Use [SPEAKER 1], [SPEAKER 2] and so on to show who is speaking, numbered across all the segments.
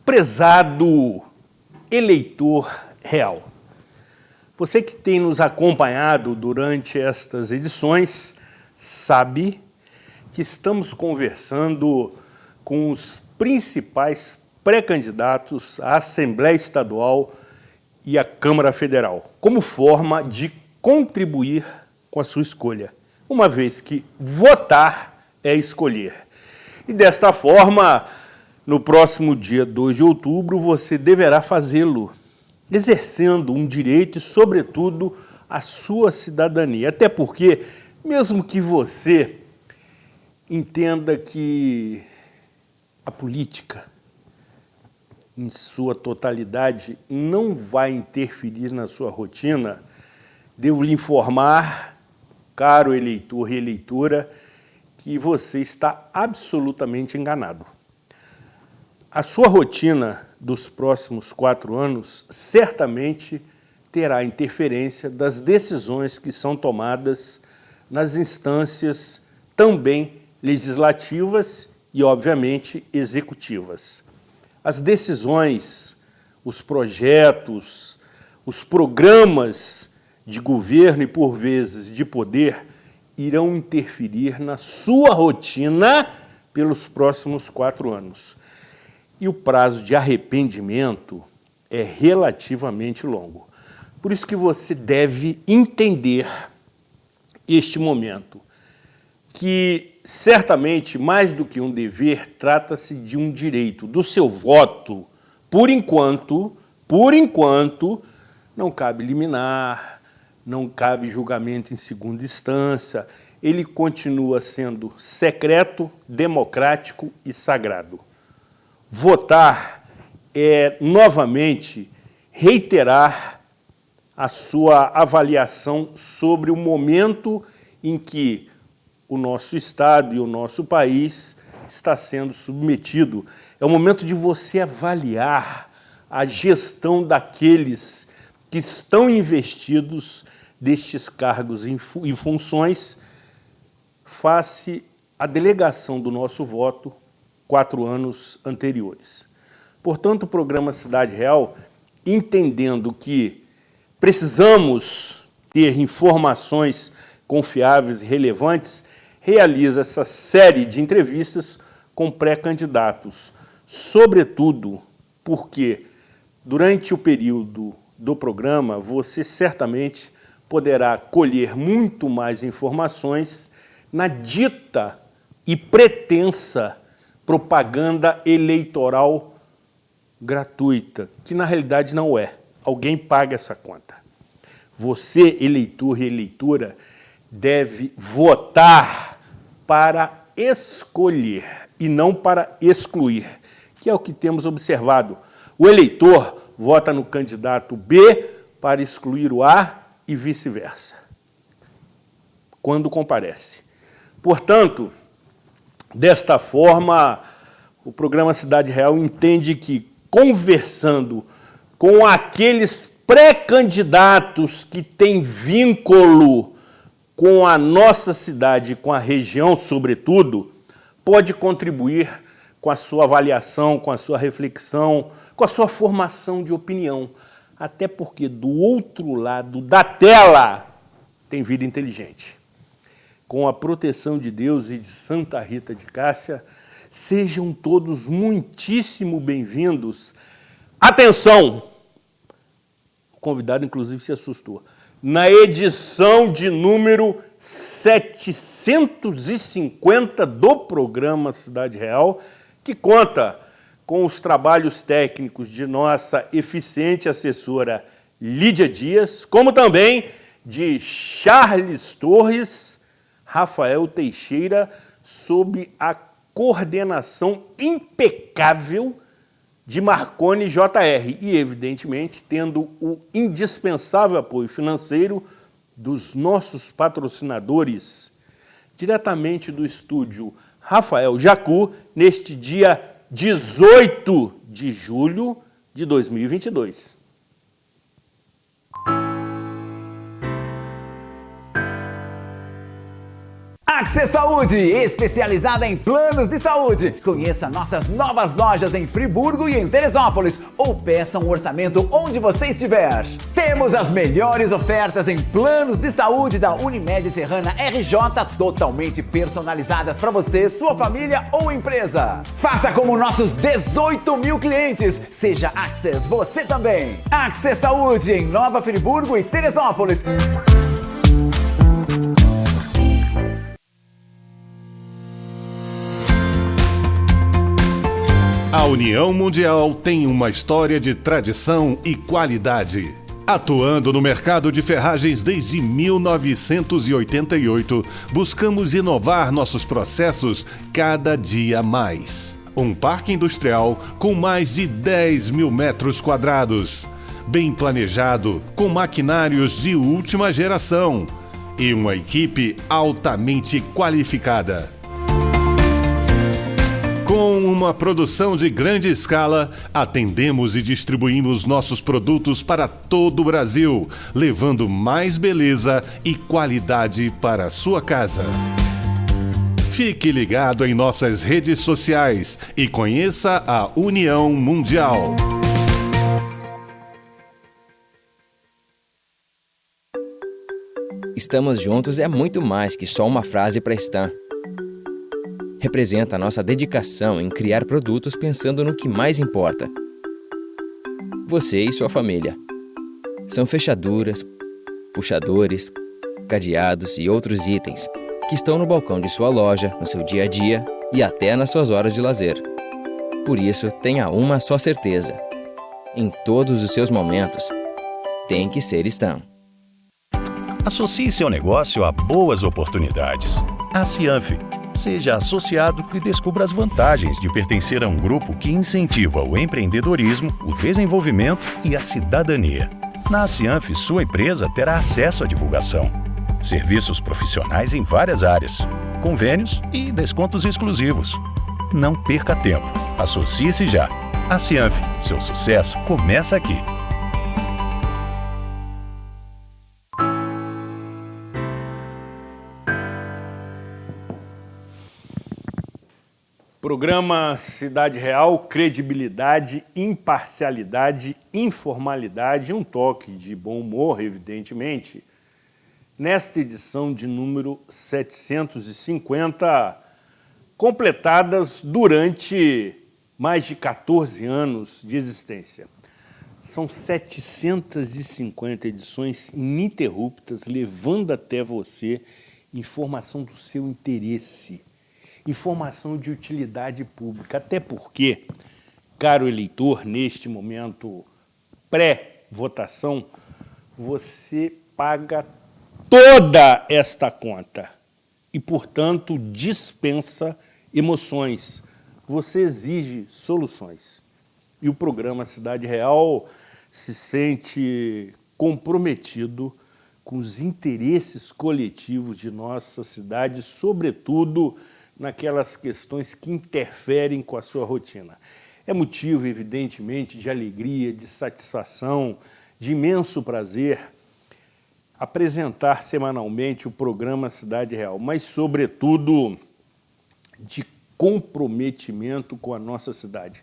[SPEAKER 1] Prezado eleitor real, você que tem nos acompanhado durante estas edições sabe que estamos conversando com os principais pré-candidatos à Assembleia Estadual e à Câmara Federal, como forma de contribuir com a sua escolha, uma vez que votar é escolher. E desta forma, no próximo dia 2 de outubro, você deverá fazê-lo, exercendo um direito e, sobretudo, a sua cidadania. Até porque, mesmo que você entenda que a política, em sua totalidade, não vai interferir na sua rotina, devo lhe informar, caro eleitor e eleitora, que você está absolutamente enganado. A sua rotina dos próximos 4 anos certamente terá interferência das decisões que são tomadas nas instâncias também legislativas e, obviamente, executivas. As decisões, os projetos, os programas de governo e, por vezes, de poder irão interferir na sua rotina pelos próximos 4 anos. E o prazo de arrependimento é relativamente longo. Por isso que você deve entender este momento, que certamente, mais do que um dever, trata-se de um direito. Do seu voto, por enquanto, não cabe liminar, não cabe julgamento em segunda instância, ele continua sendo secreto, democrático e sagrado. Votar é, novamente, reiterar a sua avaliação sobre o momento em que o nosso Estado e o nosso país está sendo submetido. É o momento de você avaliar a gestão daqueles que estão investidos destes cargos e funções face à delegação do nosso voto 4 anos anteriores. Portanto, o programa Cidade Real, entendendo que precisamos ter informações confiáveis e relevantes, realiza essa série de entrevistas com pré-candidatos, sobretudo porque, durante o período do programa, você certamente poderá colher muito mais informações na dita e pretensa propaganda eleitoral gratuita, que na realidade não é. Alguém paga essa conta. Você, eleitor e eleitora, deve votar para escolher e não para excluir, que é o que temos observado. O eleitor vota no candidato B para excluir o A e vice-versa, quando comparece. Portanto, desta forma, o programa Cidade Real entende que, conversando com aqueles pré-candidatos que têm vínculo com a nossa cidade e com a região, sobretudo, pode contribuir com a sua avaliação, com a sua reflexão, com a sua formação de opinião. Até porque, do outro lado da tela, tem vida inteligente. Com a proteção de Deus e de Santa Rita de Cássia, sejam todos muitíssimo bem-vindos. Atenção! O convidado, inclusive, se assustou. Na edição de número 750 do programa Cidade Real, que conta com os trabalhos técnicos de nossa eficiente assessora Lídia Dias, como também de Charles Torres, Rafael Teixeira, sob a coordenação impecável de Marconi JR e, evidentemente, tendo o indispensável apoio financeiro dos nossos patrocinadores, diretamente do estúdio Rafael Jacu, neste dia 18 de julho de 2022.
[SPEAKER 2] Access Saúde, especializada em planos de saúde. Conheça nossas novas lojas em Friburgo e em Teresópolis ou peça um orçamento onde você estiver. Temos as melhores ofertas em planos de saúde da Unimed Serrana RJ, totalmente personalizadas para você, sua família ou empresa. Faça como nossos 18 mil clientes. Seja Access você também. Access Saúde em Nova Friburgo e Teresópolis.
[SPEAKER 3] A União Mundial tem uma história de tradição e qualidade. Atuando no mercado de ferragens desde 1988, buscamos inovar nossos processos cada dia mais. Um parque industrial com mais de 10 mil metros quadrados, bem planejado, com maquinários de última geração e uma equipe altamente qualificada. Com uma produção de grande escala, atendemos e distribuímos nossos produtos para todo o Brasil, levando mais beleza e qualidade para a sua casa. Fique ligado em nossas redes sociais e conheça a União Mundial.
[SPEAKER 4] Estamos juntos é muito mais que só uma frase para Stan. Representa a nossa dedicação em criar produtos pensando no que mais importa. Você e sua família. São fechaduras, puxadores, cadeados e outros itens que estão no balcão de sua loja, no seu dia a dia e até nas suas horas de lazer. Por isso, tenha uma só certeza. Em todos os seus momentos, tem que ser Stan.
[SPEAKER 5] Associe seu negócio a boas oportunidades. A Cianf. Seja associado e descubra as vantagens de pertencer a um grupo que incentiva o empreendedorismo, o desenvolvimento e a cidadania. Na Cianf, sua empresa terá acesso à divulgação, serviços profissionais em várias áreas, convênios e descontos exclusivos. Não perca tempo. Associe-se já. A Cianf, seu sucesso começa aqui.
[SPEAKER 1] Programa Cidade Real, credibilidade, imparcialidade, informalidade e um toque de bom humor, evidentemente. Nesta edição de número 750, completadas durante mais de 14 anos de existência. São 750 edições ininterruptas, levando até você informação do seu interesse. Informação de utilidade pública, até porque, caro eleitor, neste momento pré-votação, você paga toda esta conta e, portanto, dispensa emoções. Você exige soluções. E o programa Cidade Real se sente comprometido com os interesses coletivos de nossa cidade, sobretudo naquelas questões que interferem com a sua rotina. É motivo, evidentemente, de alegria, de satisfação, de imenso prazer apresentar semanalmente o programa Cidade Real, mas, sobretudo, de comprometimento com a nossa cidade.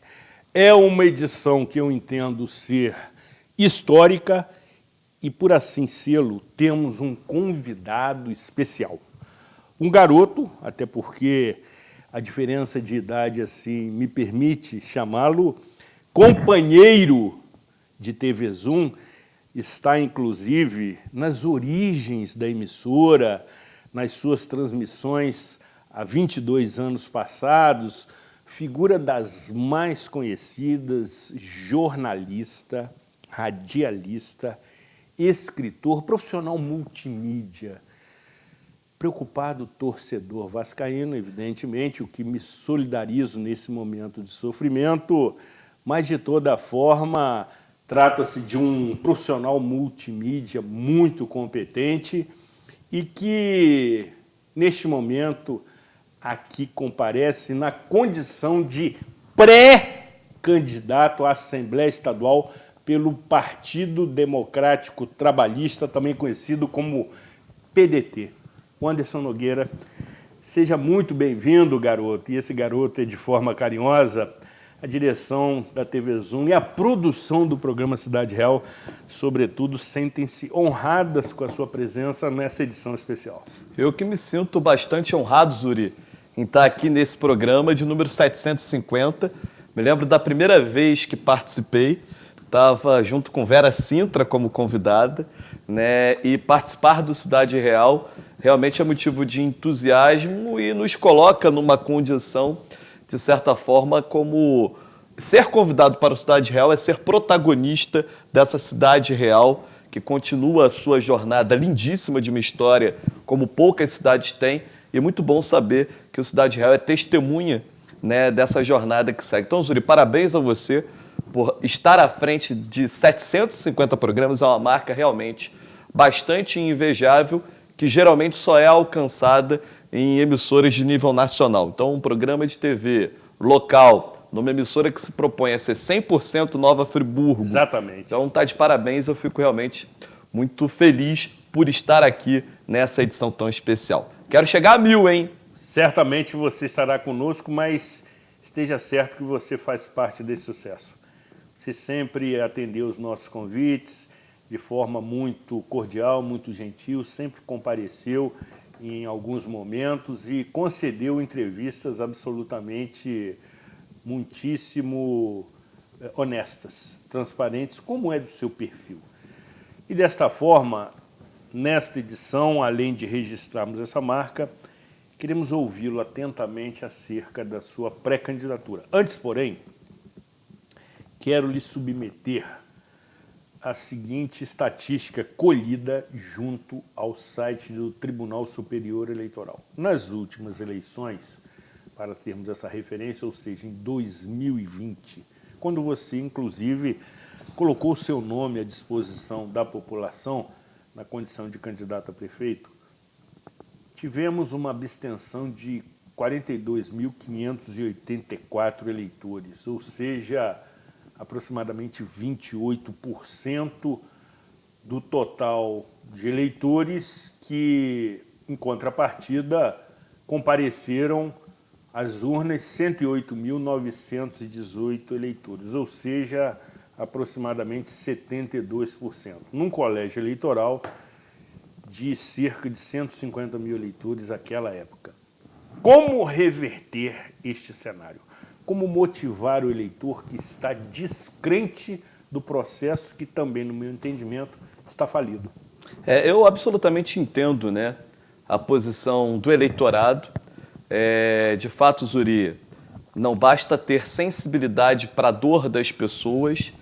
[SPEAKER 1] É uma edição que eu entendo ser histórica e, por assim sê-lo, temos um convidado especial. Um garoto, até porque a diferença de idade assim me permite chamá-lo companheiro de TV Zoom, está inclusive nas origens da emissora, nas suas transmissões há 22 anos passados, figura das mais conhecidas, jornalista, radialista, escritor, profissional multimídia, preocupado torcedor vascaíno, evidentemente, o que me solidarizo nesse momento de sofrimento, mas, de toda forma, trata-se de um profissional multimídia muito competente e que, neste momento, aqui comparece na condição de pré-candidato à Assembleia Estadual pelo Partido Democrático Trabalhista, também conhecido como PDT. O Anderson Nogueira Seja muito bem-vindo, garoto. E esse garoto é de forma carinhosa a direção da TV Zoom e a produção do programa Cidade Real, sobretudo, sentem-se honradas com a sua presença nessa edição especial.
[SPEAKER 6] Eu que me sinto bastante honrado, Zuri, em estar aqui nesse programa de número 750. Me lembro da primeira vez que participei, estava junto com Vera Sintra como convidada, né? E participar do Cidade Real realmente é motivo de entusiasmo e nos coloca numa condição, de certa forma, como ser convidado para o Cidade Real é ser protagonista dessa Cidade Real que continua a sua jornada lindíssima de uma história como poucas cidades têm, e é muito bom saber que o Cidade Real é testemunha, né, dessa jornada que segue. Então, Zuri, parabéns a você por estar à frente de 750 programas, é uma marca realmente bastante invejável, que geralmente só é alcançada em emissoras de nível nacional. Então, um programa de TV local, numa emissora que se propõe a ser 100% Nova Friburgo.
[SPEAKER 1] Exatamente.
[SPEAKER 6] Então, tá de parabéns, eu fico realmente muito feliz por estar aqui nessa edição tão especial. Quero chegar a 1000, hein?
[SPEAKER 1] Certamente você estará conosco, mas esteja certo que você faz parte desse sucesso. Você sempre atendeu os nossos convites de forma muito cordial, muito gentil, sempre compareceu em alguns momentos e concedeu entrevistas absolutamente muitíssimo honestas, transparentes, como é do seu perfil. E desta forma, nesta edição, além de registrarmos essa marca, queremos ouvi-lo atentamente acerca da sua pré-candidatura. Antes, porém, quero lhe submeter a seguinte estatística colhida junto ao site do Tribunal Superior Eleitoral. Nas últimas eleições, para termos essa referência, ou seja, em 2020, quando você, inclusive, colocou o seu nome à disposição da população na condição de candidato a prefeito, tivemos uma abstenção de 42.584 eleitores, ou seja, aproximadamente 28% do total de eleitores que, em contrapartida, compareceram às urnas 108.918 eleitores, ou seja, aproximadamente 72%, num colégio eleitoral de cerca de 150 mil eleitores naquela época. Como reverter este cenário? Como motivar o eleitor que está descrente do processo que também, no meu entendimento, está falido?
[SPEAKER 6] Eu absolutamente entendo, né, a posição do eleitorado. De fato, Zuri, não basta ter sensibilidade para a dor das pessoas,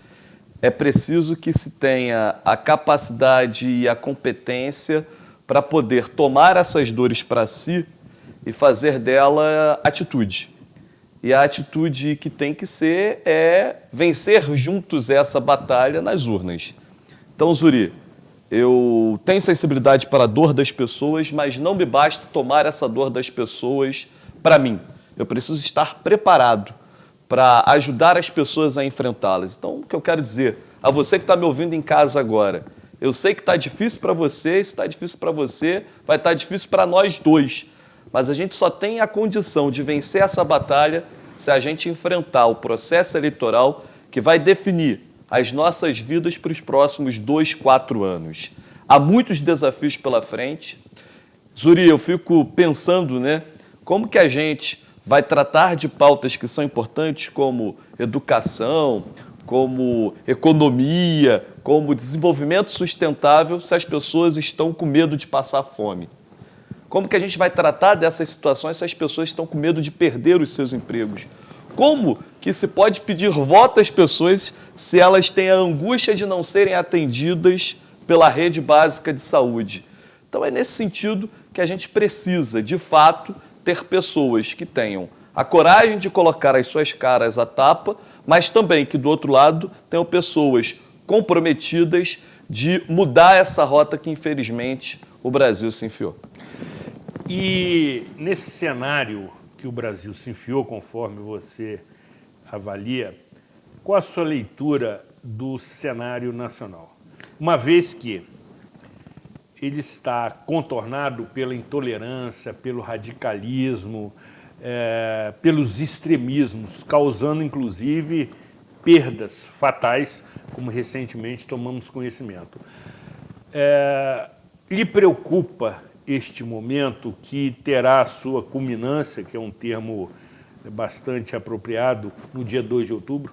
[SPEAKER 6] é preciso que se tenha a capacidade e a competência para poder tomar essas dores para si e fazer dela atitude. E a atitude que tem que ser é vencer juntos essa batalha nas urnas. Então, Zuri, eu tenho sensibilidade para a dor das pessoas, mas não me basta tomar essa dor das pessoas para mim. Eu preciso estar preparado para ajudar as pessoas a enfrentá-las. Então, o que eu quero dizer a você que está me ouvindo em casa agora, eu sei que está difícil para você, se está difícil para você, vai estar difícil para nós dois. Mas a gente só tem a condição de vencer essa batalha se a gente enfrentar o processo eleitoral que vai definir as nossas vidas para os próximos 2, 4 anos. Há muitos desafios pela frente. Zuri, eu fico pensando, né, como que a gente vai tratar de pautas que são importantes como educação, como economia, como desenvolvimento sustentável, se as pessoas estão com medo de passar fome. Como que a gente vai tratar dessas situações se as pessoas estão com medo de perder os seus empregos? Como que se pode pedir voto às pessoas se elas têm a angústia de não serem atendidas pela rede básica de saúde? Então é nesse sentido que a gente precisa, de fato, ter pessoas que tenham a coragem de colocar as suas caras à tapa, mas também que, do outro lado, tenham pessoas comprometidas de mudar essa rota que, infelizmente, o Brasil se enfiou.
[SPEAKER 1] E nesse cenário que o Brasil se enfiou, conforme você avalia, qual a sua leitura do cenário nacional? Uma vez que ele está contornado pela intolerância, pelo radicalismo, pelos extremismos, causando inclusive perdas fatais, como recentemente tomamos conhecimento. Lhe preocupa este momento que terá a sua culminância, que é um termo bastante apropriado, no dia 2 de outubro?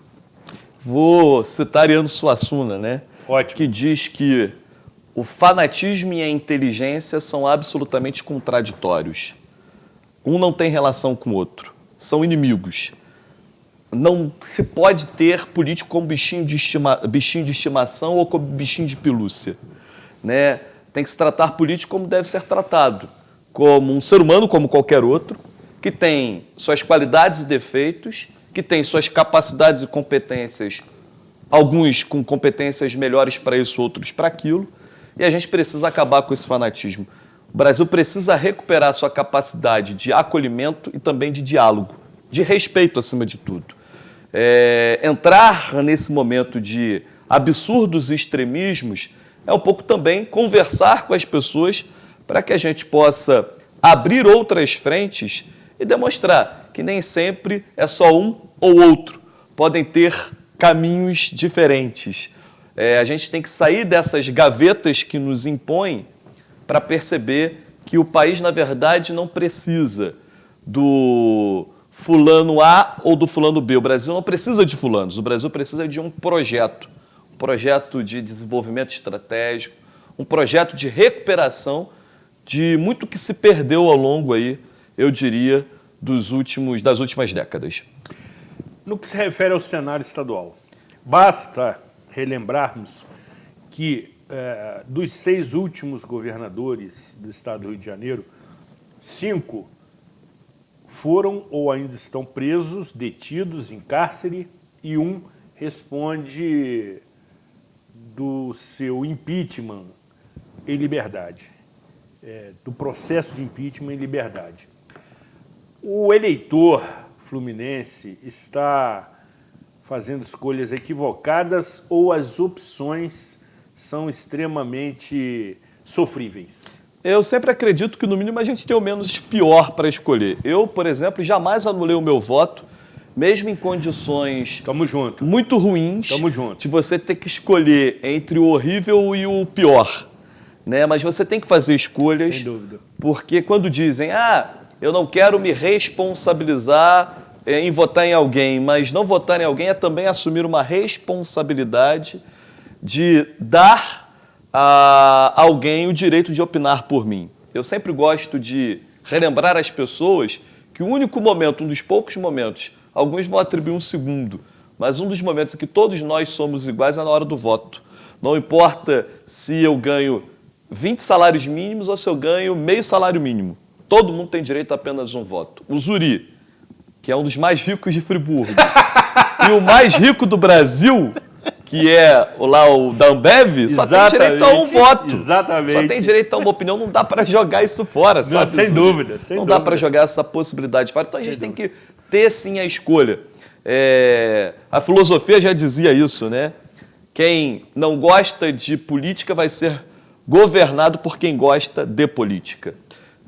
[SPEAKER 6] Vou citar Ariano Suassuna, né?
[SPEAKER 1] Ótimo.
[SPEAKER 6] Que diz que o fanatismo e a inteligência são absolutamente contraditórios. Um não tem relação com o outro. São inimigos. Não se pode ter político como bichinho de estimação ou como bichinho de pelúcia, né? Tem que se tratar político como deve ser tratado, como um ser humano como qualquer outro, que tem suas qualidades e defeitos, que tem suas capacidades e competências, alguns com competências melhores para isso, outros para aquilo, e a gente precisa acabar com esse fanatismo. O Brasil precisa recuperar sua capacidade de acolhimento e também de diálogo, de respeito acima de tudo. Entrar nesse momento de absurdos extremismos é um pouco também conversar com as pessoas para que a gente possa abrir outras frentes e demonstrar que nem sempre é só um ou outro. Podem ter caminhos diferentes. A gente tem que sair dessas gavetas que nos impõem para perceber que o país, na verdade, não precisa do fulano A ou do fulano B. O Brasil não precisa de fulanos, o Brasil precisa de um projeto de desenvolvimento estratégico, um projeto de recuperação de muito que se perdeu ao longo aí, eu diria, das últimas décadas.
[SPEAKER 1] No que se refere ao cenário estadual, basta relembrarmos que dos 6 últimos governadores do estado do Rio de Janeiro, 5 foram ou ainda estão presos, detidos em cárcere, e 1 responde do seu impeachment em liberdade, do processo de impeachment em liberdade. O eleitor fluminense está fazendo escolhas equivocadas ou as opções são extremamente sofríveis?
[SPEAKER 6] Eu sempre acredito que, no mínimo, a gente tem o menos pior para escolher. Eu, por exemplo, jamais anulei o meu voto, mesmo em condições muito ruins, de você ter que escolher entre o horrível e o pior, né? Mas você tem que fazer escolhas,
[SPEAKER 1] sem dúvida,
[SPEAKER 6] porque quando dizem, eu não quero me responsabilizar em votar em alguém, mas não votar em alguém é também assumir uma responsabilidade de dar a alguém o direito de opinar por mim. Eu sempre gosto de relembrar às pessoas que o único momento, um dos poucos momentos, alguns vão atribuir um segundo, mas um dos momentos em que todos nós somos iguais é na hora do voto. Não importa se eu ganho 20 salários mínimos ou se eu ganho meio salário mínimo. Todo mundo tem direito a apenas um voto. O Zuri, que é um dos mais ricos de Friburgo, e o mais rico do Brasil, que é o da Ambev, só tem direito a um voto.
[SPEAKER 1] Exatamente.
[SPEAKER 6] Só tem direito a uma opinião, não dá para jogar isso fora, sabe?
[SPEAKER 1] Não, sem dúvida.
[SPEAKER 6] Não dá para jogar essa possibilidade fora. Então a gente tem que ter sim a escolha. A filosofia já dizia isso, né? Quem não gosta de política vai ser governado por quem gosta de política.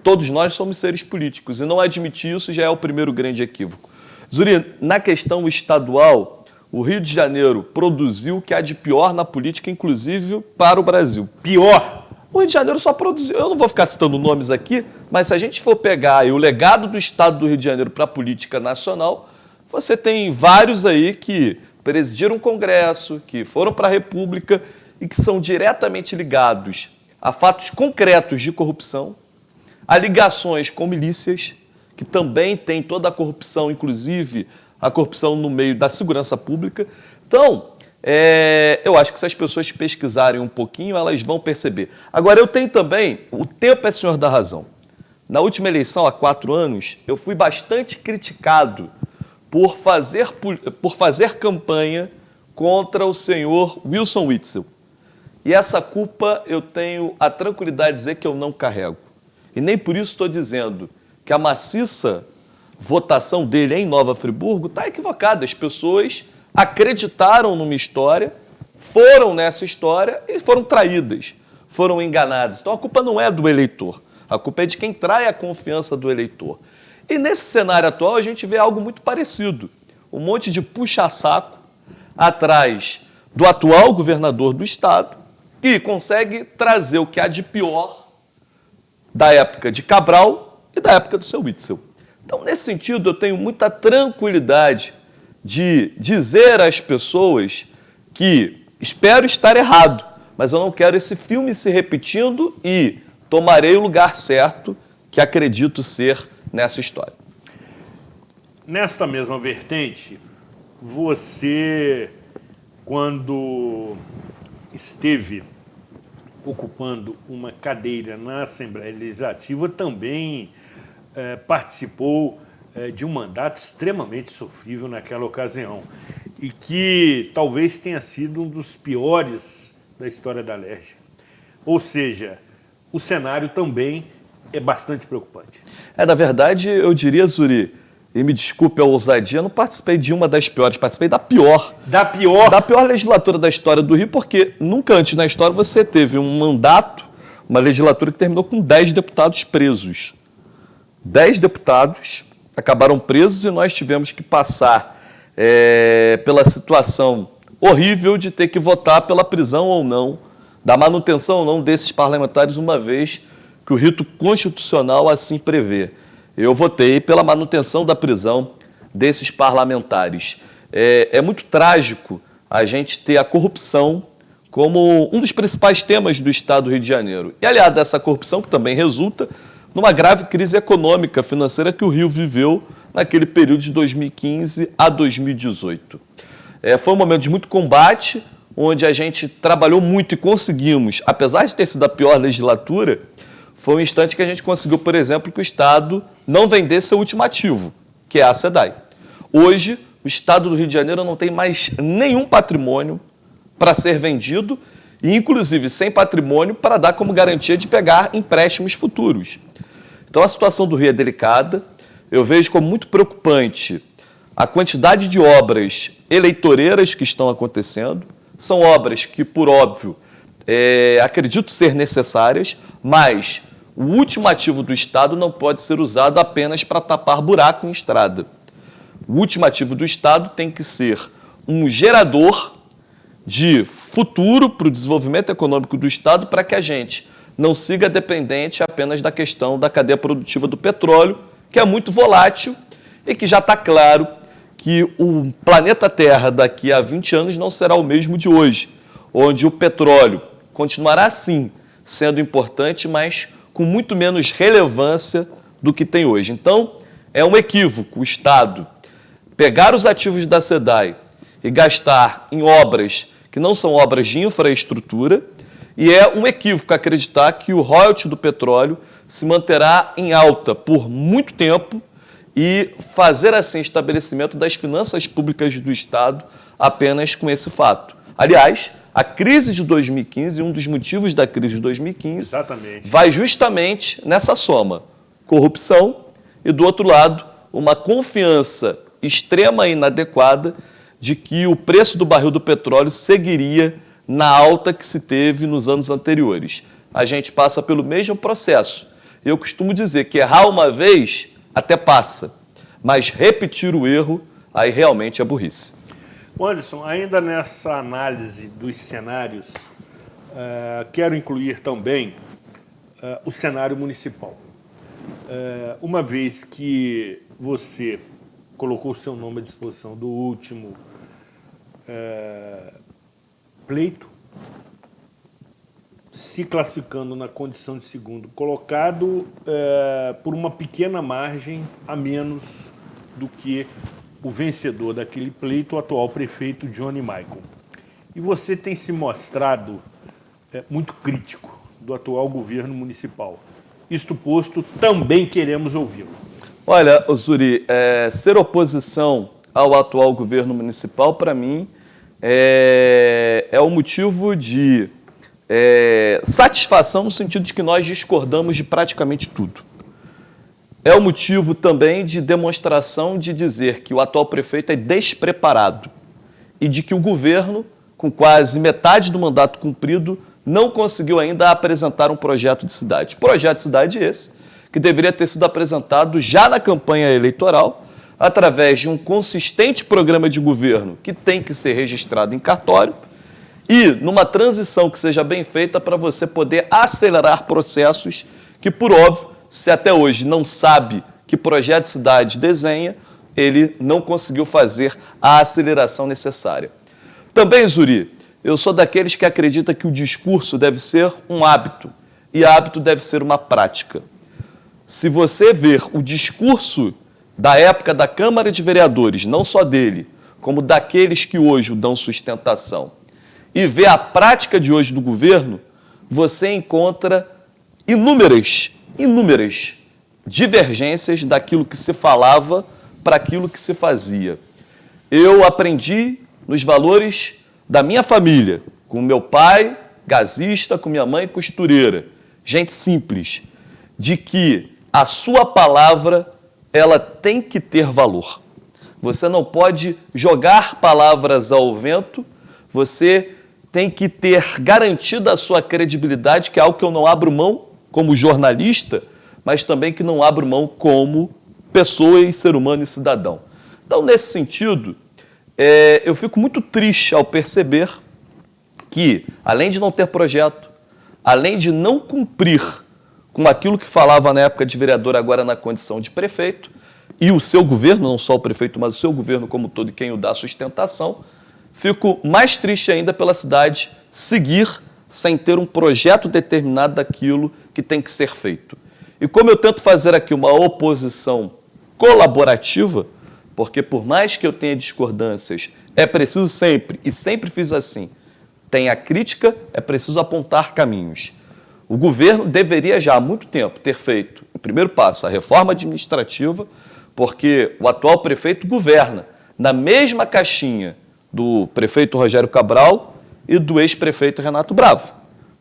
[SPEAKER 6] Todos nós somos seres políticos e não admitir isso já é o primeiro grande equívoco. Zuri, na questão estadual, o Rio de Janeiro produziu o que há de pior na política, inclusive para o Brasil.
[SPEAKER 1] Pior?
[SPEAKER 6] O Rio de Janeiro só produziu, eu não vou ficar citando nomes aqui, mas se a gente for pegar aí o legado do estado do Rio de Janeiro para a política nacional, você tem vários aí que presidiram o Congresso, que foram para a República e que são diretamente ligados a fatos concretos de corrupção, a ligações com milícias, que também tem toda a corrupção, inclusive a corrupção no meio da segurança pública. Então, eu acho que se as pessoas pesquisarem um pouquinho, elas vão perceber. Agora, eu tenho também, o tempo é senhor da razão. Na última eleição, há 4 anos, eu fui bastante criticado por fazer campanha contra o senhor Wilson Witzel. E essa culpa eu tenho a tranquilidade de dizer que eu não carrego. E nem por isso estou dizendo que a maciça votação dele em Nova Friburgo está equivocada. As pessoas acreditaram numa história, foram nessa história e foram traídas. foram enganadas. Então a culpa não é do eleitor, a culpa é de quem trai a confiança do eleitor. E nesse cenário atual a gente vê algo muito parecido. Um monte de puxa-saco atrás do atual governador do estado, que consegue trazer o que há de pior da época de Cabral e da época do seu Witzel. Então, nesse sentido, eu tenho muita tranquilidade de dizer às pessoas que espero estar errado, mas eu não quero esse filme se repetindo e tomarei o lugar certo que acredito ser nessa história.
[SPEAKER 1] Nesta mesma vertente, você, quando esteve ocupando uma cadeira na Assembleia Legislativa, também participou de um mandato extremamente sofrível naquela ocasião e que talvez tenha sido um dos piores da história da LERJ. Ou seja, o cenário também é bastante preocupante.
[SPEAKER 6] Na verdade, eu diria, Zuri, e me desculpe a ousadia, eu não participei de uma das piores, participei da pior.
[SPEAKER 1] Da pior? Da
[SPEAKER 6] pior legislatura da história do Rio, porque nunca antes na história você teve um mandato, uma legislatura que terminou com 10 deputados presos. 10 deputados acabaram presos e nós tivemos que passar pela situação horrível de ter que votar pela prisão ou não, da manutenção ou não desses parlamentares, uma vez que o rito constitucional assim prevê. Eu votei pela manutenção da prisão desses parlamentares. É muito trágico a gente ter a corrupção como um dos principais temas do Estado do Rio de Janeiro. E, aliado a essa corrupção, que também resulta numa grave crise econômica, financeira que o Rio viveu naquele período de 2015 a 2018. Foi um momento de muito combate, onde a gente trabalhou muito e conseguimos, apesar de ter sido a pior legislatura, foi um instante que a gente conseguiu, por exemplo, que o Estado não vendesse seu último ativo, que é a SEDAI. Hoje, o Estado do Rio de Janeiro não tem mais nenhum patrimônio para ser vendido e, inclusive, sem patrimônio para dar como garantia de pegar empréstimos futuros. Então, a situação do Rio é delicada. Eu vejo como muito preocupante a quantidade de obras eleitoreiras que estão acontecendo. São obras que, por óbvio, acredito ser necessárias, mas o último ativo do Estado não pode ser usado apenas para tapar buraco em estrada. O último ativo do Estado tem que ser um gerador de futuro para o desenvolvimento econômico do Estado, para que a gente não siga dependente apenas da questão da cadeia produtiva do petróleo, que é muito volátil e que já está claro que o planeta Terra daqui a 20 anos não será o mesmo de hoje, onde o petróleo continuará sim sendo importante, mas com muito menos relevância do que tem hoje. Então, é um equívoco o Estado pegar os ativos da SEDAI e gastar em obras que não são obras de infraestrutura, e é um equívoco acreditar que o royalty do petróleo se manterá em alta por muito tempo e fazer assim estabelecimento das finanças públicas do Estado apenas com esse fato. Aliás, a crise de 2015, um dos motivos da crise de 2015,
[SPEAKER 1] exatamente,
[SPEAKER 6] vai justamente nessa soma: corrupção e, do outro lado, uma confiança extrema e inadequada de que o preço do barril do petróleo seguiria na alta que se teve nos anos anteriores. A gente passa pelo mesmo processo. Eu costumo dizer que errar uma vez até passa, mas repetir o erro, aí realmente é burrice.
[SPEAKER 1] Anderson, ainda nessa análise dos cenários, quero incluir também o cenário municipal. Uma vez que você colocou o seu nome à disposição do último pleito, se classificando na condição de segundo colocado por uma pequena margem a menos do que o vencedor daquele pleito, o atual prefeito Johnny Michael. E você tem se mostrado muito crítico do atual governo municipal. Isto posto, também queremos ouvi-lo.
[SPEAKER 6] Olha, Zuri, ser oposição ao atual governo municipal, para mim, é um motivo de satisfação no sentido de que nós discordamos de praticamente tudo. É um motivo também de demonstração de dizer que o atual prefeito é despreparado e de que o governo, com quase metade do mandato cumprido, não conseguiu ainda apresentar um projeto de cidade. Projeto de cidade esse, que deveria ter sido apresentado já na campanha eleitoral, através de um consistente programa de governo que tem que ser registrado em cartório e numa transição que seja bem feita para você poder acelerar processos que, por óbvio, se até hoje não sabe que projeto de cidade desenha, ele não conseguiu fazer a aceleração necessária. Também, Zuri, eu sou daqueles que acredita que o discurso deve ser um hábito e hábito deve ser uma prática. Se você ver o discurso da época da Câmara de Vereadores, não só dele, como daqueles que hoje o dão sustentação, e ver a prática de hoje do governo, você encontra inúmeras divergências daquilo que se falava para aquilo que se fazia. Eu aprendi nos valores da minha família, com meu pai, gasista, com minha mãe, costureira, gente simples, de que a sua palavra, ela tem que ter valor. Você não pode jogar palavras ao vento, você tem que ter garantida a sua credibilidade, que é algo que eu não abro mão como jornalista, mas também que não abro mão como pessoa e ser humano e cidadão. Então, nesse sentido, eu fico muito triste ao perceber que, além de não ter projeto, além de não cumprir com aquilo que falava na época de vereador, agora na condição de prefeito, e o seu governo, não só o prefeito, mas o seu governo como todo e quem o dá sustentação, fico mais triste ainda pela cidade seguir sem ter um projeto determinado daquilo que tem que ser feito. E como eu tento fazer aqui uma oposição colaborativa, porque por mais que eu tenha discordâncias, é preciso sempre, e sempre fiz assim, tem a crítica, é preciso apontar caminhos. O governo deveria já há muito tempo ter feito o primeiro passo, a reforma administrativa, porque o atual prefeito governa na mesma caixinha do prefeito Rogério Cabral e do ex-prefeito Renato Bravo.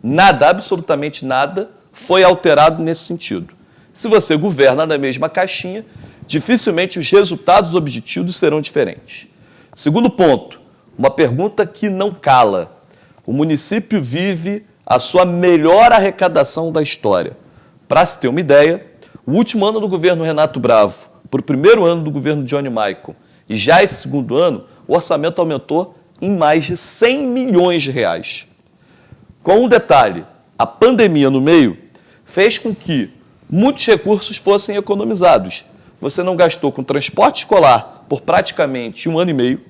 [SPEAKER 6] Nada, absolutamente nada, foi alterado nesse sentido. Se você governa na mesma caixinha, dificilmente os resultados obtidos serão diferentes. Segundo ponto, uma pergunta que não cala. O município vive a sua melhor arrecadação da história. Para se ter uma ideia, o último ano do governo Renato Bravo, para o primeiro ano do governo Johnny Michael, e já esse segundo ano, o orçamento aumentou em mais de 100 milhões de reais. Com um detalhe, a pandemia no meio fez com que muitos recursos fossem economizados. Você não gastou com transporte escolar por praticamente 1 ano e meio,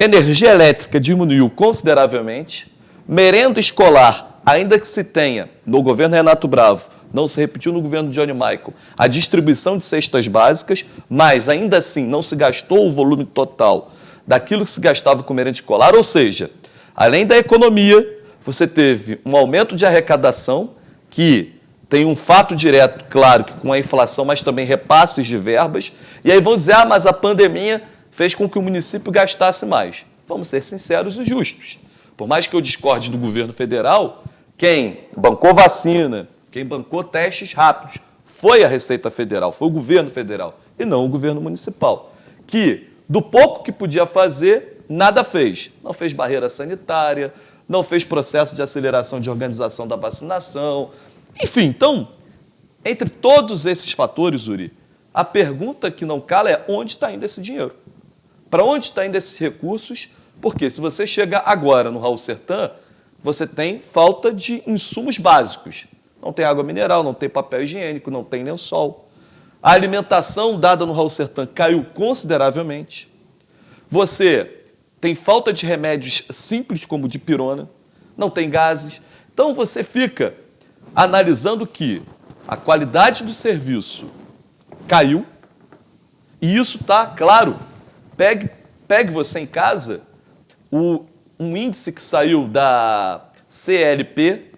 [SPEAKER 6] energia elétrica diminuiu consideravelmente, merenda escolar, ainda que se tenha no governo Renato Bravo, não se repetiu no governo Johnny Michael, a distribuição de cestas básicas, mas ainda assim não se gastou o volume total daquilo que se gastava com merenda escolar, ou seja, além da economia, você teve um aumento de arrecadação que tem um fato direto, claro, que com a inflação, mas também repasses de verbas, e aí vão dizer, mas a pandemia fez com que o município gastasse mais. Vamos ser sinceros e justos. Por mais que eu discorde do governo federal, quem bancou vacina, quem bancou testes rápidos, foi a Receita Federal, foi o governo federal, e não o governo municipal, que do pouco que podia fazer, nada fez. Não fez barreira sanitária, não fez processo de aceleração de organização da vacinação. Enfim, então, entre todos esses fatores, Uri, a pergunta que não cala é onde está indo esse dinheiro? Para onde está indo esses recursos? Porque se você chega agora no Raul Sertã, você tem falta de insumos básicos. Não tem água mineral, não tem papel higiênico, não tem lençol. A alimentação dada no Raul Sertã caiu consideravelmente. Você tem falta de remédios simples, como dipirona, não tem gases. Então você fica analisando que a qualidade do serviço caiu, e isso está, claro, pegue você em casa um índice que saiu da CLP,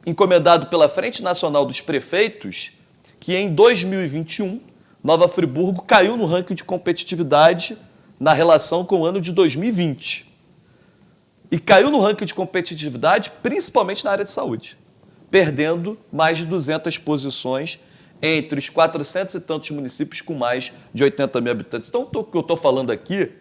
[SPEAKER 6] encomendado pela Frente Nacional dos Prefeitos, que em 2021, Nova Friburgo caiu no ranking de competitividade na relação com o ano de 2020. E caiu no ranking de competitividade principalmente na área de saúde, perdendo mais de 200 posições entre os 400 e tantos municípios com mais de 80 mil habitantes. Então, o que eu estou falando aqui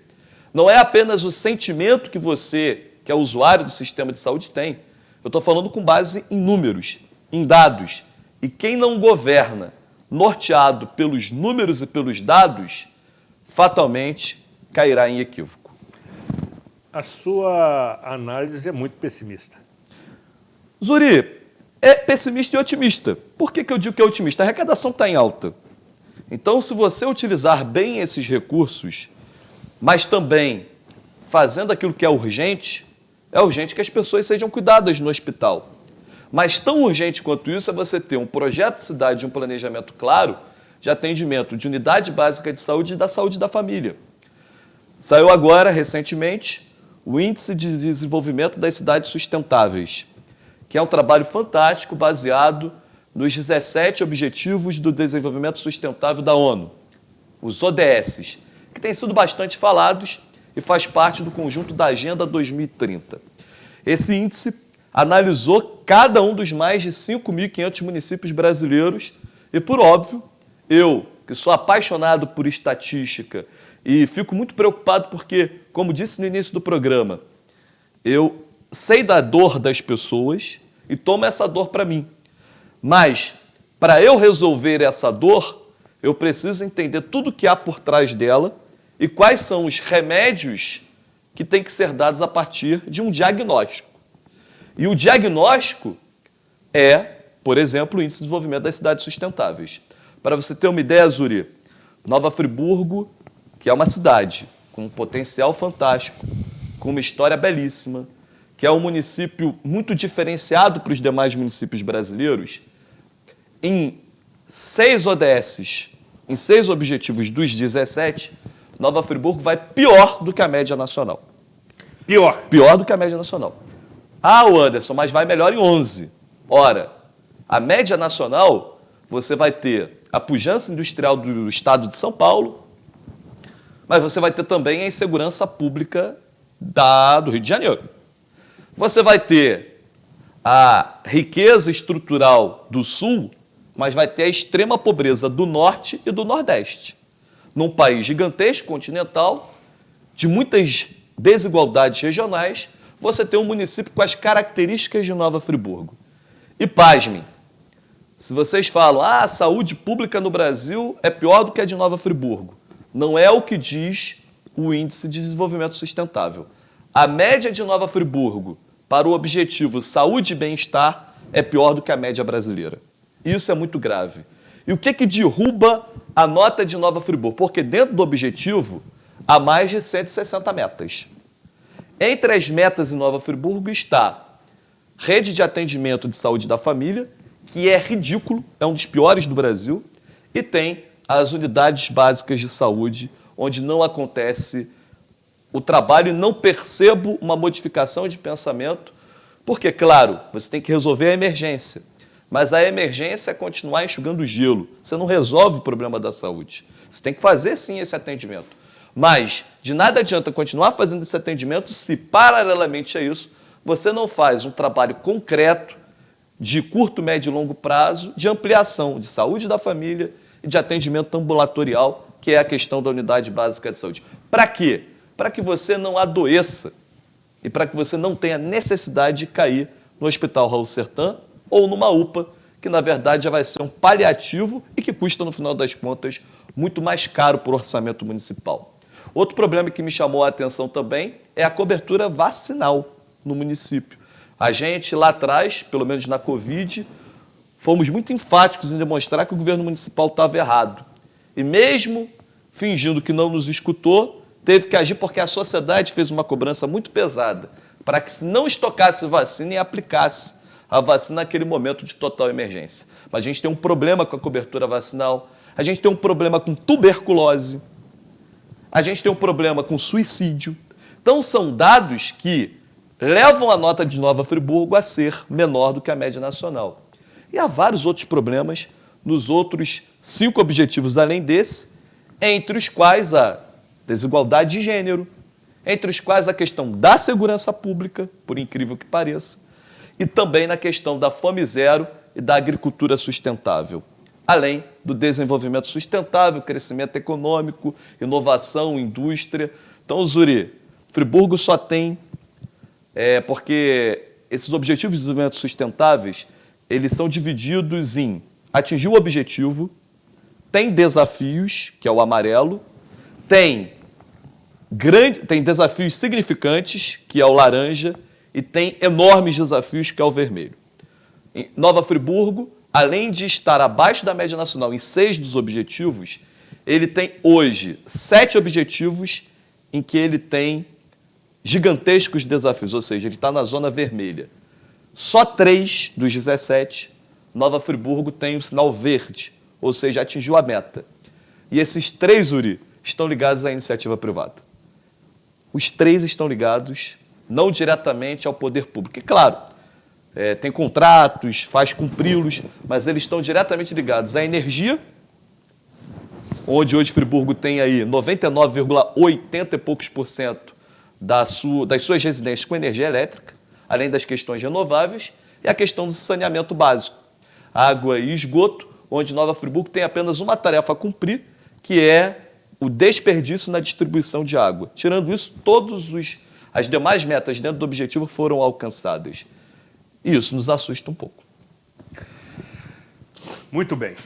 [SPEAKER 6] não é apenas o sentimento que você, que é usuário do sistema de saúde, tem. Eu estou falando com base em números, em dados. E quem não governa norteado pelos números e pelos dados, fatalmente cairá em equívoco.
[SPEAKER 1] A sua análise é muito pessimista.
[SPEAKER 6] Zuri, é pessimista e otimista. Por que eu digo que é otimista? A arrecadação está em alta. Então, se você utilizar bem esses recursos, mas também fazendo aquilo que é urgente que as pessoas sejam cuidadas no hospital. Mas tão urgente quanto isso é você ter um projeto de cidade, um planejamento claro de atendimento de unidade básica de saúde e da saúde da família. Saiu agora, recentemente, o Índice de Desenvolvimento das Cidades Sustentáveis, que é um trabalho fantástico baseado nos 17 Objetivos do Desenvolvimento Sustentável da ONU, os ODS, que têm sido bastante falados e faz parte do conjunto da Agenda 2030. Esse índice analisou cada um dos mais de 5.500 municípios brasileiros e, por óbvio, eu, que sou apaixonado por estatística e fico muito preocupado porque, como disse no início do programa, eu sei da dor das pessoas e tomo essa dor para mim. Mas, para eu resolver essa dor, eu preciso entender tudo que há por trás dela e quais são os remédios que têm que ser dados a partir de um diagnóstico. E o diagnóstico é, por exemplo, o Índice de Desenvolvimento das Cidades Sustentáveis. Para você ter uma ideia, Zuri, Nova Friburgo, que é uma cidade com um potencial fantástico, com uma história belíssima, que é um município muito diferenciado para os demais municípios brasileiros, em 6 ODSs, em 6 objetivos dos 17, Nova Friburgo vai pior do que a média nacional.
[SPEAKER 1] Pior.
[SPEAKER 6] Pior do que a média nacional. Ah, o Anderson, mas vai melhor em 11. Ora, a média nacional, você vai ter a pujança industrial do estado de São Paulo, mas você vai ter também a insegurança pública do Rio de Janeiro. Você vai ter a riqueza estrutural do Sul, mas vai ter a extrema pobreza do Norte e do Nordeste. Num país gigantesco, continental, de muitas desigualdades regionais, você tem um município com as características de Nova Friburgo. E pasmem, se vocês falam, a saúde pública no Brasil é pior do que a de Nova Friburgo, não é o que diz o Índice de Desenvolvimento Sustentável. A média de Nova Friburgo para o objetivo saúde e bem-estar é pior do que a média brasileira. Isso é muito grave. E o que derruba a nota de Nova Friburgo? Porque dentro do objetivo há mais de 160 metas. Entre as metas em Nova Friburgo está rede de atendimento de saúde da família, que é ridículo, é um dos piores do Brasil, e tem as unidades básicas de saúde, onde não acontece o trabalho e não percebo uma modificação de pensamento, porque, claro, você tem que resolver a emergência, mas a emergência é continuar enxugando gelo. Você não resolve o problema da saúde. Você tem que fazer, sim, esse atendimento. Mas de nada adianta continuar fazendo esse atendimento se, paralelamente a isso, você não faz um trabalho concreto de curto, médio e longo prazo de ampliação de saúde da família e de atendimento ambulatorial, que é a questão da unidade básica de saúde. Para quê? Para que você não adoeça e para que você não tenha necessidade de cair no Hospital Raul Sertan ou numa UPA, que na verdade já vai ser um paliativo e que custa, no final das contas, muito mais caro para o orçamento municipal. Outro problema que me chamou a atenção também é a cobertura vacinal no município. A gente lá atrás, pelo menos na Covid, fomos muito enfáticos em demonstrar que o governo municipal estava errado. E mesmo fingindo que não nos escutou, teve que agir porque a sociedade fez uma cobrança muito pesada para que se não estocasse vacina e aplicasse a vacina naquele momento de total emergência. Mas a gente tem um problema com a cobertura vacinal, a gente tem um problema com tuberculose, a gente tem um problema com suicídio. Então são dados que levam a nota de Nova Friburgo a ser menor do que a média nacional. E há vários outros problemas nos outros 5 objetivos além desse, entre os quais a desigualdade de gênero, entre os quais a questão da segurança pública, por incrível que pareça, e também na questão da fome zero e da agricultura sustentável, além do desenvolvimento sustentável, crescimento econômico, inovação, indústria. Então, Zuri, Friburgo só tem, porque esses objetivos de desenvolvimento sustentáveis, eles são divididos em atingir o objetivo, tem desafios, que é o amarelo, tem desafios significantes, que é o laranja, e tem enormes desafios, que é o vermelho. Em Nova Friburgo, além de estar abaixo da média nacional em 6 dos objetivos, ele tem hoje 7 objetivos em que ele tem gigantescos desafios, ou seja, ele está na zona vermelha. Só 3 dos 17, Nova Friburgo tem o sinal verde, ou seja, atingiu a meta. E esses 3, Uri, estão ligados à iniciativa privada. Os 3 estão ligados não diretamente ao poder público. E claro, tem contratos, faz cumpri-los, mas eles estão diretamente ligados à energia, onde hoje Friburgo tem aí 99,80 e poucos % das suas residências com energia elétrica, além das questões renováveis, e a questão do saneamento básico, água e esgoto, onde Nova Friburgo tem apenas uma tarefa a cumprir, que é o desperdício na distribuição de água. Tirando isso, as demais metas dentro do objetivo foram alcançadas. E isso nos assusta um pouco.
[SPEAKER 1] Muito bem.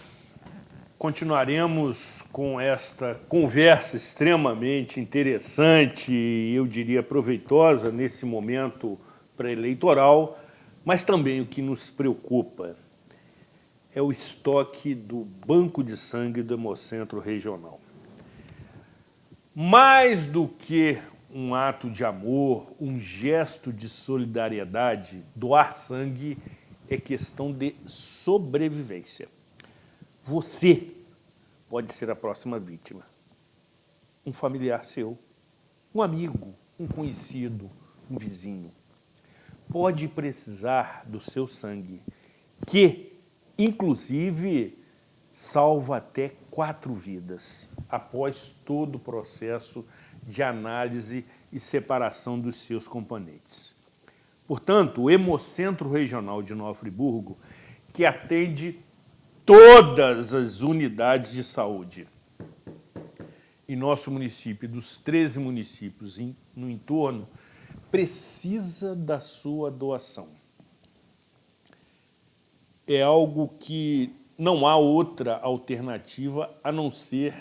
[SPEAKER 1] Continuaremos com esta conversa extremamente interessante e, eu diria, proveitosa nesse momento pré-eleitoral, mas também o que nos preocupa é o estoque do Banco de Sangue do Hemocentro Regional. Mais do que um ato de amor, um gesto de solidariedade, doar sangue é questão de sobrevivência. Você pode ser a próxima vítima. Um familiar seu, um amigo, um conhecido, um vizinho. Pode precisar do seu sangue, que, inclusive, salva até 4 vidas, após todo o processo de análise e separação dos seus componentes. Portanto, o Hemocentro Regional de Nova Friburgo, que atende todas as unidades de saúde em nosso município, dos 13 municípios no entorno, precisa da sua doação. É algo que não há outra alternativa a não ser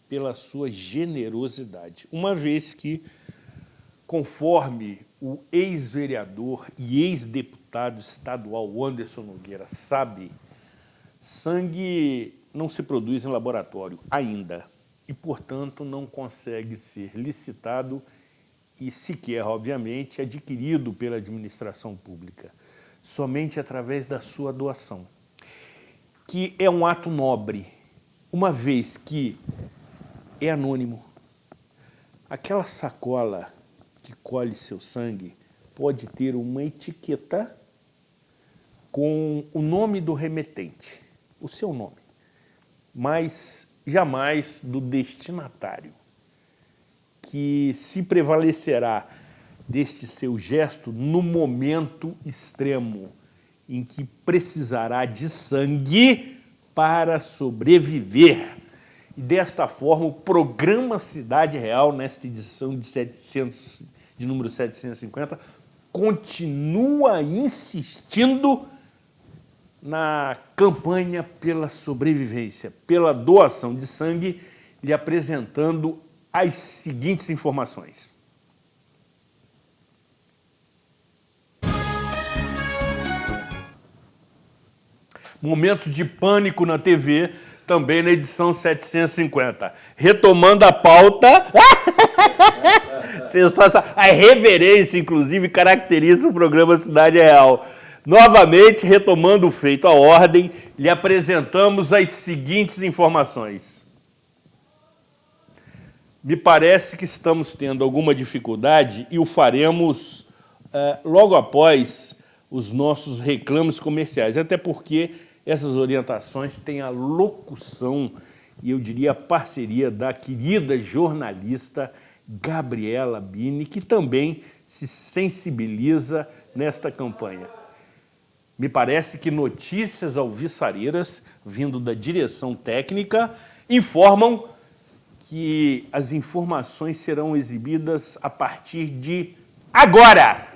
[SPEAKER 1] pela sua generosidade, uma vez que, conforme o ex-vereador e ex-deputado estadual Anderson Nogueira sabe, sangue não se produz em laboratório ainda e, portanto, não consegue ser licitado e sequer, obviamente, adquirido pela administração pública, somente através da sua doação, que é um ato nobre, uma vez que é anônimo. Aquela sacola que colhe seu sangue pode ter uma etiqueta com o nome do remetente, o seu nome, mas jamais do destinatário, que se prevalecerá deste seu gesto no momento extremo em que precisará de sangue para sobreviver. E desta forma, o programa Cidade Real, nesta edição de número 750, continua insistindo na campanha pela sobrevivência, pela doação de sangue, lhe apresentando as seguintes informações. Momentos de pânico na TV, também na edição 750. Retomando a pauta, sensacional. A reverência, inclusive, caracteriza o programa Cidade Real. Novamente, retomando o feito à ordem, lhe apresentamos as seguintes informações. Me parece que estamos tendo alguma dificuldade e o faremos logo após os nossos reclames comerciais, até porque essas orientações têm a locução e, eu diria, a parceria da querida jornalista Gabriela Bini, que também se sensibiliza nesta campanha. Me parece que notícias alviçareiras, vindo da direção técnica, informam que as informações serão exibidas a partir de agora.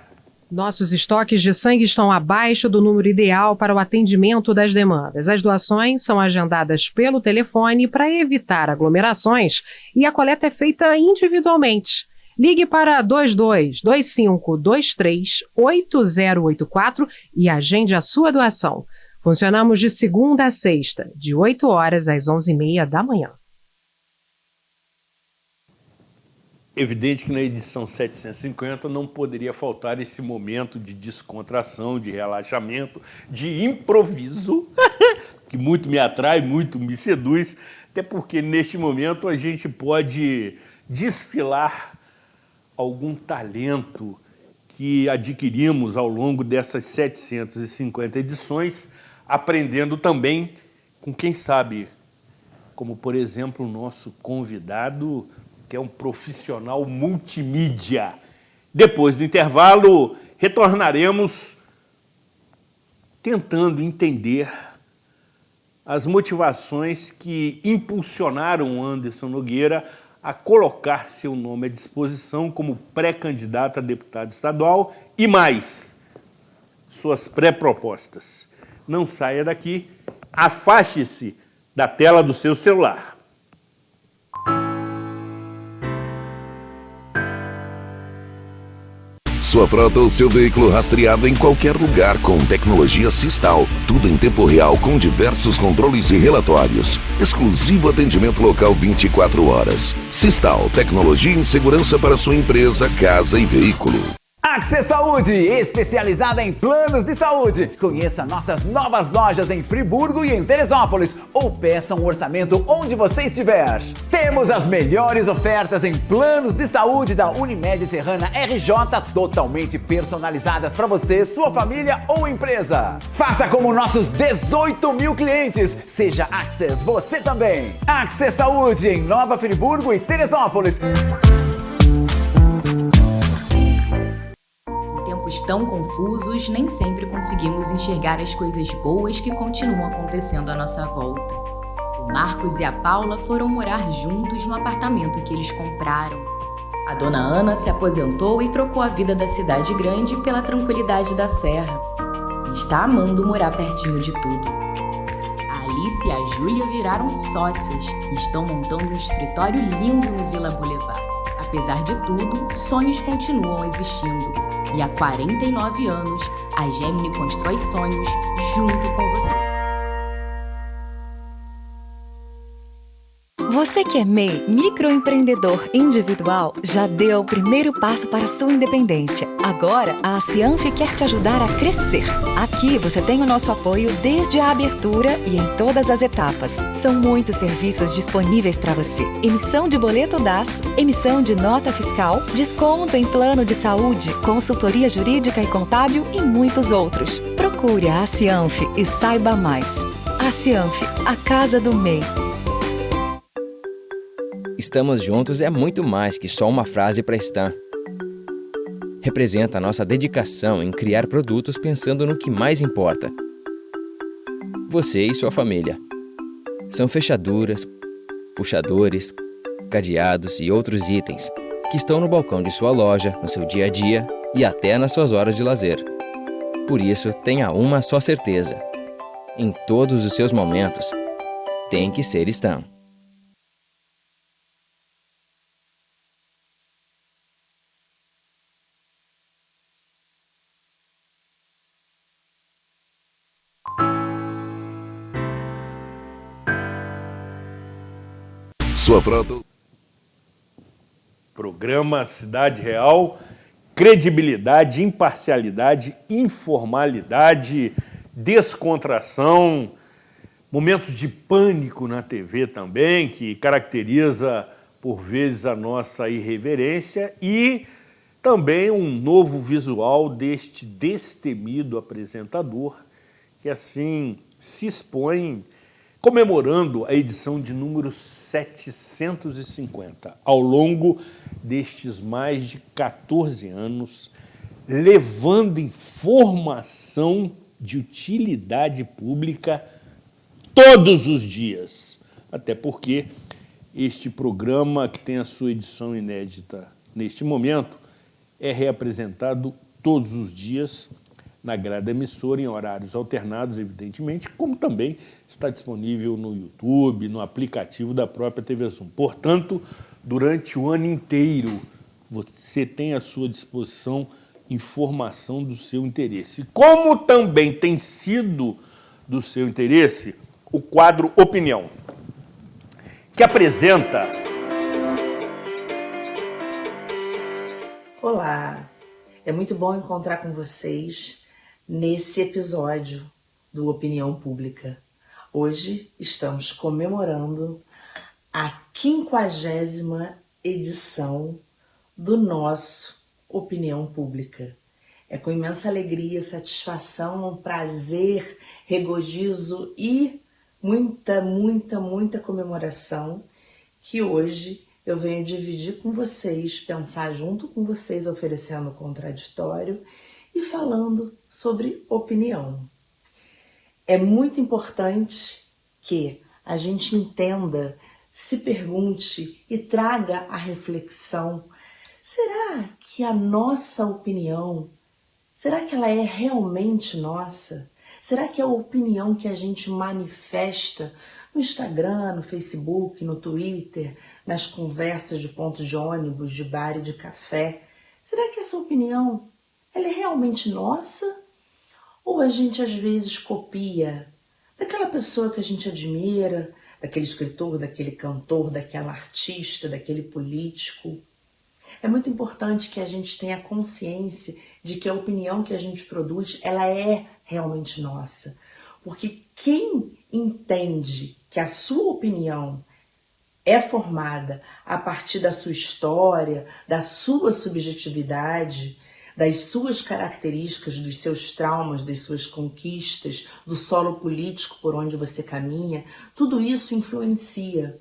[SPEAKER 7] Nossos estoques de sangue estão abaixo do número ideal para o atendimento das demandas. As doações são agendadas pelo telefone para evitar aglomerações e a coleta é feita individualmente. Ligue para 22-2523-8084 e agende a sua doação. Funcionamos de segunda a sexta, de 8 horas às 11h30 da manhã.
[SPEAKER 1] Evidente que na edição 750 não poderia faltar esse momento de descontração, de relaxamento, de improviso, que muito me atrai, muito me seduz, até porque neste momento a gente pode desfilar algum talento que adquirimos ao longo dessas 750 edições, aprendendo também com quem sabe, como por exemplo o nosso convidado, que é um profissional multimídia. Depois do intervalo, retornaremos tentando entender as motivações que impulsionaram Anderson Nogueira a colocar seu nome à disposição como pré-candidato a deputado estadual e mais, suas pré-propostas. Não saia daqui, afaste-se da tela do seu celular.
[SPEAKER 8] Sua frota ou seu veículo rastreado em qualquer lugar com tecnologia Sistal. Tudo em tempo real com diversos controles e relatórios. Exclusivo atendimento local 24 horas. Sistal, tecnologia em segurança para sua empresa, casa e veículo.
[SPEAKER 2] Access Saúde, especializada em planos de saúde. Conheça nossas novas lojas em Friburgo e em Teresópolis ou peça um orçamento onde você estiver. Temos as melhores ofertas em planos de saúde da Unimed Serrana RJ, totalmente personalizadas para você, sua família ou empresa. Faça como nossos 18 mil clientes. Seja Access você também. Access Saúde em Nova Friburgo e Teresópolis.
[SPEAKER 9] Tempos tão confusos, nem sempre conseguimos enxergar as coisas boas que continuam acontecendo à nossa volta. O Marcos e a Paula foram morar juntos no apartamento que eles compraram. A dona Ana se aposentou e trocou a vida da cidade grande pela tranquilidade da serra. E está amando morar pertinho de tudo. A Alice e a Júlia viraram sócias e estão montando um escritório lindo no Vila Boulevard. Apesar de tudo, sonhos continuam existindo. E há 49 anos, a Gemini constrói sonhos junto com você.
[SPEAKER 10] Você que é MEI, microempreendedor individual, já deu o primeiro passo para a sua independência. Agora, a Cianf quer te ajudar a crescer. Aqui você tem o nosso apoio desde a abertura e em todas as etapas. São muitos serviços disponíveis para você. Emissão de boleto DAS, emissão de nota fiscal, desconto em plano de saúde, consultoria jurídica e contábil e muitos outros. Procure a Cianf e saiba mais. A Cianf, a casa do MEI.
[SPEAKER 4] Estamos juntos é muito mais que só uma frase para Stan. Representa a nossa dedicação em criar produtos pensando no que mais importa. Você e sua família. São fechaduras, puxadores, cadeados e outros itens que estão no balcão de sua loja, no seu dia a dia e até nas suas horas de lazer. Por isso, tenha uma só certeza. Em todos os seus momentos, tem que ser Stan.
[SPEAKER 8] Sua frota.
[SPEAKER 1] Programa Cidade Real, credibilidade, imparcialidade, informalidade, descontração, momentos de pânico na TV também, que caracteriza por vezes a nossa irreverência e também um novo visual deste destemido apresentador que assim se expõe comemorando a edição de número 750, ao longo destes mais de 14 anos, levando informação de utilidade pública todos os dias. Até porque este programa, que tem a sua edição inédita neste momento, é reapresentado todos os dias na grade emissora, em horários alternados, evidentemente, como também está disponível no YouTube, no aplicativo da própria TV Zoom. Portanto, durante o ano inteiro, você tem à sua disposição informação do seu interesse. Como também tem sido do seu interesse o quadro Opinião, que apresenta...
[SPEAKER 11] Olá, é muito bom encontrar com vocês nesse episódio do Opinião Pública. Hoje estamos comemorando a 50ª edição do nosso Opinião Pública. É com imensa alegria, satisfação, prazer, regozijo e muita comemoração que hoje eu venho dividir com vocês, pensar junto com vocês, oferecendo o contraditório e falando sobre opinião. É muito importante que a gente entenda, se pergunte e traga a reflexão: será que a nossa opinião, será que ela é realmente nossa? Será que a opinião que a gente manifesta no Instagram, no Facebook, no Twitter, nas conversas de ponto de ônibus, de bar e de café, será que essa opinião ela é realmente nossa? Ou a gente às vezes copia daquela pessoa que a gente admira, daquele escritor, daquele cantor, daquela artista, daquele político? É muito importante que a gente tenha consciência de que a opinião que a gente produz, ela é realmente nossa. Porque quem entende que a sua opinião é formada a partir da sua história, da sua subjetividade, das suas características, dos seus traumas, das suas conquistas, do solo político por onde você caminha, tudo isso influencia.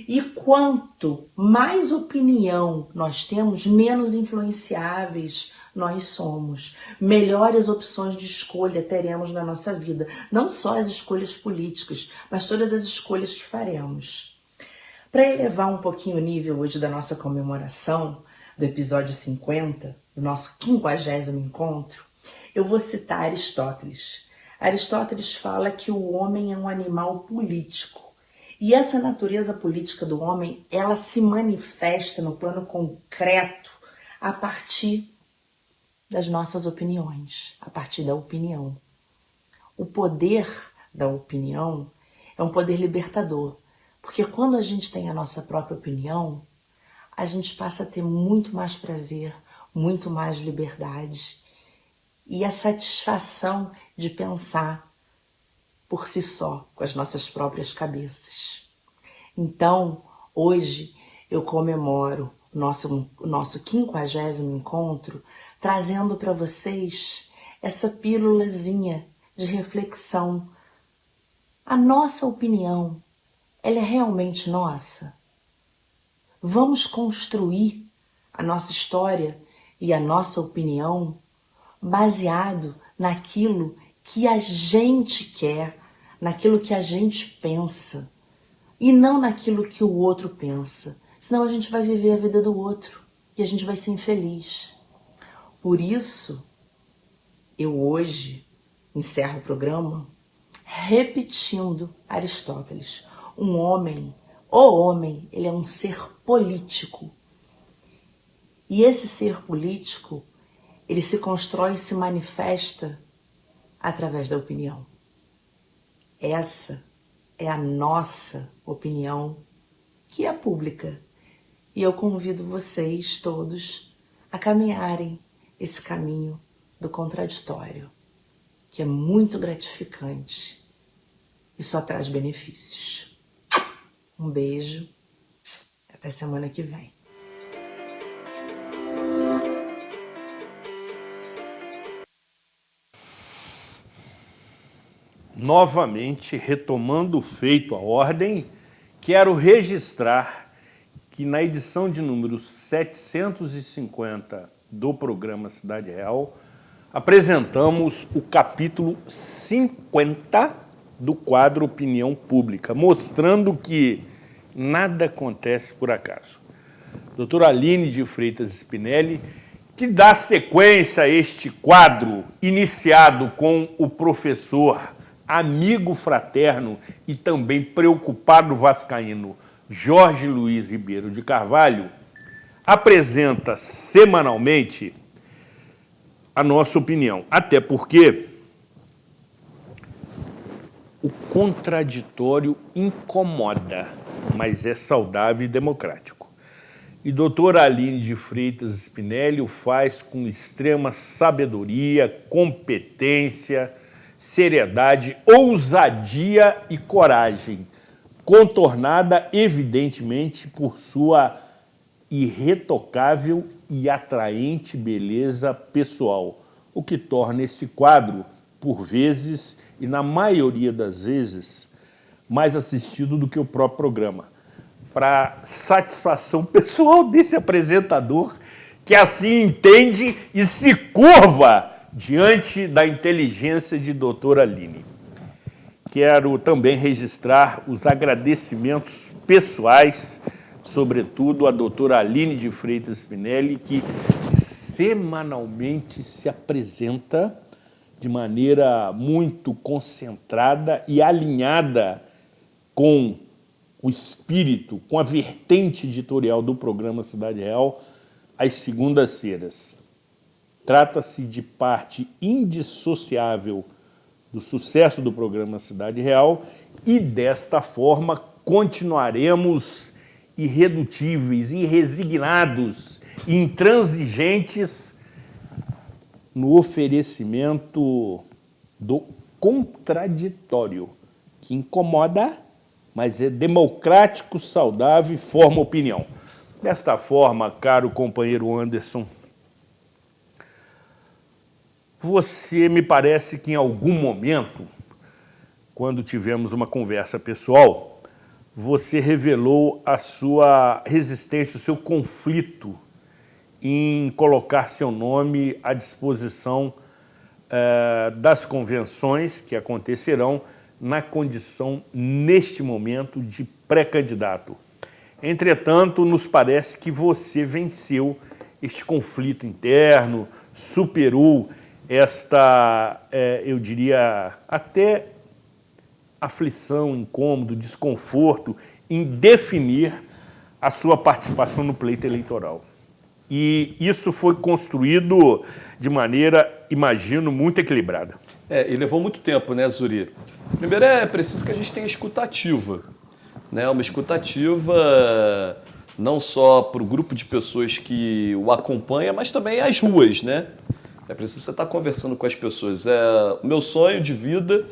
[SPEAKER 11] E quanto mais opinião nós temos, menos influenciáveis nós somos. Melhores opções de escolha teremos na nossa vida. Não só as escolhas políticas, mas todas as escolhas que faremos. Para elevar um pouquinho o nível hoje da nossa comemoração, do episódio 50, do nosso 50º encontro, eu vou citar Aristóteles. Aristóteles fala que o homem é um animal político. E essa natureza política do homem, ela se manifesta no plano concreto a partir das nossas opiniões, a partir da opinião. O poder da opinião é um poder libertador, porque quando a gente tem a nossa própria opinião, a gente passa a ter muito mais prazer, muito mais liberdade e a satisfação de pensar por si só, com as nossas próprias cabeças. Então, hoje eu comemoro o nosso 50º encontro, trazendo para vocês essa pílulazinha de reflexão. A nossa opinião, ela é realmente nossa? Vamos construir a nossa história e a nossa opinião baseado naquilo que a gente quer, naquilo que a gente pensa, e não naquilo que o outro pensa. Senão a gente vai viver a vida do outro e a gente vai ser infeliz. Por isso, eu hoje encerro o programa repetindo Aristóteles. O homem, ele é um ser político. E esse ser político, ele se constrói e se manifesta através da opinião. Essa é a nossa opinião, que é pública. E eu convido vocês todos a caminharem esse caminho do contraditório, que é muito gratificante e só traz benefícios. Um beijo, até semana que vem.
[SPEAKER 1] Novamente, retomando o feito à ordem, quero registrar que na edição de número 750 do programa Cidade Real, apresentamos o capítulo 50 do quadro Opinião Pública, mostrando que nada acontece por acaso. Doutora Aline de Freitas Spinelli, que dá sequência a este quadro iniciado com o professor, amigo fraterno e também preocupado vascaíno Jorge Luiz Ribeiro de Carvalho, apresenta semanalmente a nossa opinião. Até porque o contraditório incomoda, mas é saudável e democrático. E doutora Aline de Freitas Spinelli o faz com extrema sabedoria, competência, seriedade, ousadia e coragem, contornada, evidentemente, por sua irretocável e atraente beleza pessoal, o que torna esse quadro, por vezes, e na maioria das vezes, mais assistido do que o próprio programa, para satisfação pessoal desse apresentador, que assim entende e se curva diante da inteligência de doutora Aline. Quero também registrar os agradecimentos pessoais, sobretudo à doutora Aline de Freitas Spinelli, que semanalmente se apresenta de maneira muito concentrada e alinhada com o espírito, com a vertente editorial do programa Cidade Real, às segundas-feiras. Trata-se de parte indissociável do sucesso do programa Cidade Real e, desta forma, continuaremos irredutíveis, irresignados e intransigentes no oferecimento do contraditório, que incomoda, mas é democrático, saudável e forma opinião. Desta forma, caro companheiro Anderson, você me parece que em algum momento, quando tivemos uma conversa pessoal, você revelou a sua resistência, o seu conflito em colocar seu nome à disposição das convenções que acontecerão na condição, neste momento, de pré-candidato. Entretanto, nos parece que você venceu este conflito interno, superou esta, eu diria, até aflição, incômodo, desconforto em definir a sua participação no pleito eleitoral. E isso foi construído de maneira, imagino, muito equilibrada.
[SPEAKER 6] E levou muito tempo, né, Zuri? Primeiro é preciso que a gente tenha escutativa, né? Uma escutativa não só para o grupo de pessoas que o acompanha, mas também as ruas, né? É preciso você estar conversando com as pessoas. O meu sonho de vida,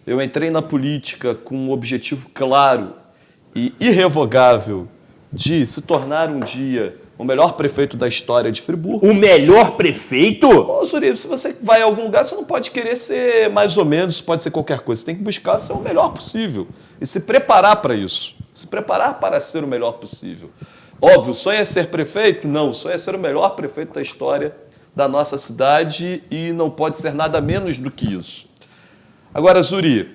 [SPEAKER 6] eu entrei na política com um objetivo claro e irrevogável de se tornar um dia o melhor prefeito da história de Friburgo.
[SPEAKER 1] O melhor prefeito?
[SPEAKER 6] Ô, Zuri, se você vai a algum lugar, você não pode querer ser mais ou menos, pode ser qualquer coisa. Você tem que buscar ser o melhor possível e se preparar para isso. Se preparar para ser o melhor possível. Óbvio, o sonho é ser prefeito? Não, o sonho é ser o melhor prefeito da história da nossa cidade e não pode ser nada menos do que isso. Agora, Zuri,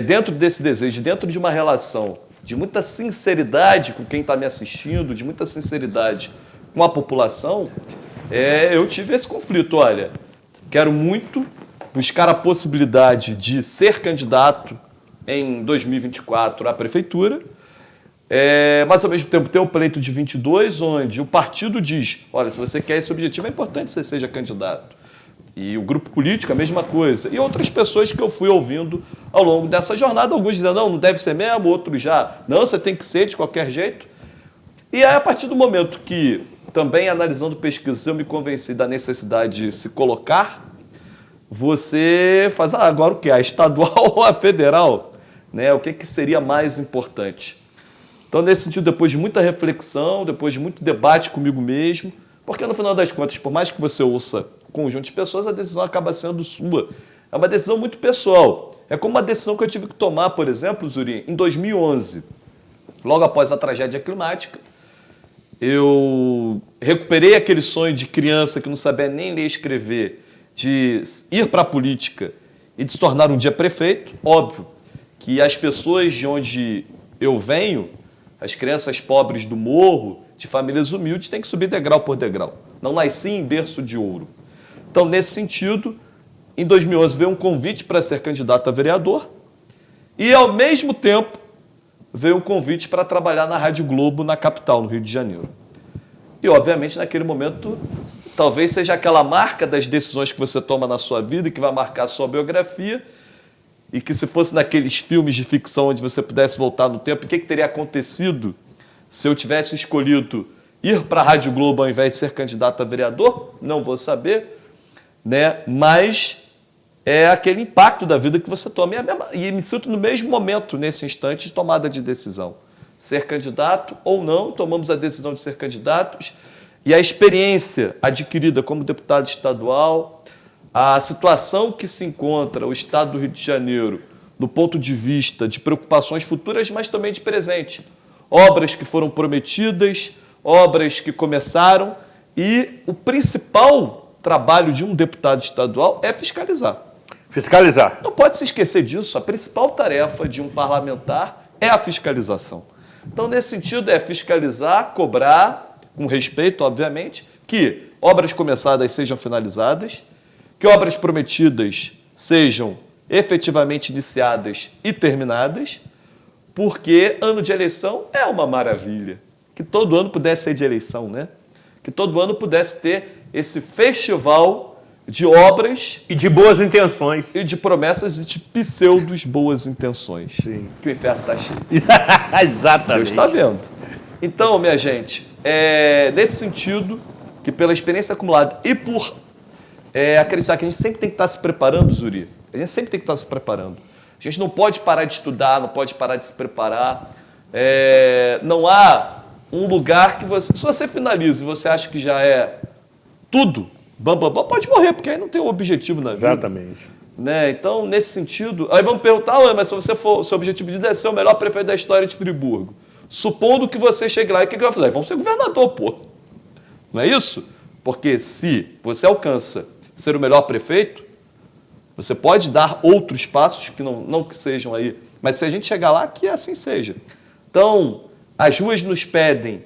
[SPEAKER 6] dentro desse desejo, dentro de uma relação de muita sinceridade com quem está me assistindo, de muita sinceridade com a população, eu tive esse conflito. Olha, quero muito buscar a possibilidade de ser candidato em 2024 à prefeitura, mas ao mesmo tempo ter o pleito de 22, onde o partido diz, olha, se você quer esse objetivo, é importante que você seja candidato. E o grupo político, a mesma coisa. E outras pessoas que eu fui ouvindo ao longo dessa jornada, alguns dizendo, não deve ser mesmo, outros já, não, você tem que ser de qualquer jeito. E aí, a partir do momento que, também analisando pesquisas, eu me convenci da necessidade de se colocar, você faz, agora o que? A estadual ou a federal? Né? O que seria mais importante? Então, nesse sentido, depois de muita reflexão, depois de muito debate comigo mesmo, porque no final das contas, por mais que você ouça um conjunto de pessoas, a decisão acaba sendo sua. É uma decisão muito pessoal. É como uma decisão que eu tive que tomar, por exemplo, Zuri, em 2011, logo após a tragédia climática, eu recuperei aquele sonho de criança que não sabia nem ler e escrever, de ir para a política e de se tornar um dia prefeito. Óbvio que as pessoas de onde eu venho, as crianças pobres do morro, de famílias humildes, têm que subir degrau por degrau. não nasci em berço de ouro. Então, nesse sentido, em 2011 veio um convite para ser candidato a vereador e, ao mesmo tempo, veio um convite para trabalhar na Rádio Globo, na capital, no Rio de Janeiro. E, obviamente, naquele momento, talvez seja aquela marca das decisões que você toma na sua vida e que vai marcar a sua biografia, e que se fosse naqueles filmes de ficção onde você pudesse voltar no tempo, o que teria acontecido se eu tivesse escolhido ir para a Rádio Globo ao invés de ser candidato a vereador? Não vou saber, né? Mas é aquele impacto da vida que você toma. E me sinto no mesmo momento, nesse instante, de tomada de decisão. Ser candidato ou não, tomamos a decisão de ser candidatos, e a experiência adquirida como deputado estadual, a situação que se encontra o Estado do Rio de Janeiro do ponto de vista de preocupações futuras, mas também de presente. Obras que foram prometidas, obras que começaram, e o principal trabalho de um deputado estadual é fiscalizar.
[SPEAKER 1] Fiscalizar.
[SPEAKER 6] Não pode se esquecer disso. A principal tarefa de um parlamentar é a fiscalização. Então, nesse sentido, é fiscalizar, cobrar, com respeito, obviamente, que obras começadas sejam finalizadas, que obras prometidas sejam efetivamente iniciadas e terminadas, porque ano de eleição é uma maravilha. Que todo ano pudesse ser de eleição, né? Que todo ano pudesse ter esse festival de obras...
[SPEAKER 1] E de boas intenções.
[SPEAKER 6] E de promessas e de pseudos boas intenções.
[SPEAKER 1] Sim.
[SPEAKER 6] Que o inferno está cheio.
[SPEAKER 1] Exatamente.
[SPEAKER 6] Deus está vendo. Então, minha gente, nesse sentido, que pela experiência acumulada e por acreditar que a gente sempre tem que estar se preparando, Zuri, a gente sempre tem que estar se preparando. A gente não pode parar de estudar, não pode parar de se preparar. Não há um lugar que você... Se você finaliza e você acha que já é tudo, pode morrer, porque aí não tem um objetivo na vida.
[SPEAKER 1] Exatamente.
[SPEAKER 6] Né? Então, nesse sentido... Aí vamos perguntar, mas se você for, seu objetivo de vida é ser o melhor prefeito da história de Friburgo. Supondo que você chegue lá, e o que vai fazer? Vamos ser governador, pô. Não é isso? Porque se você alcança ser o melhor prefeito, você pode dar outros passos que não que sejam aí, mas se a gente chegar lá, que assim seja. Então, as ruas pedem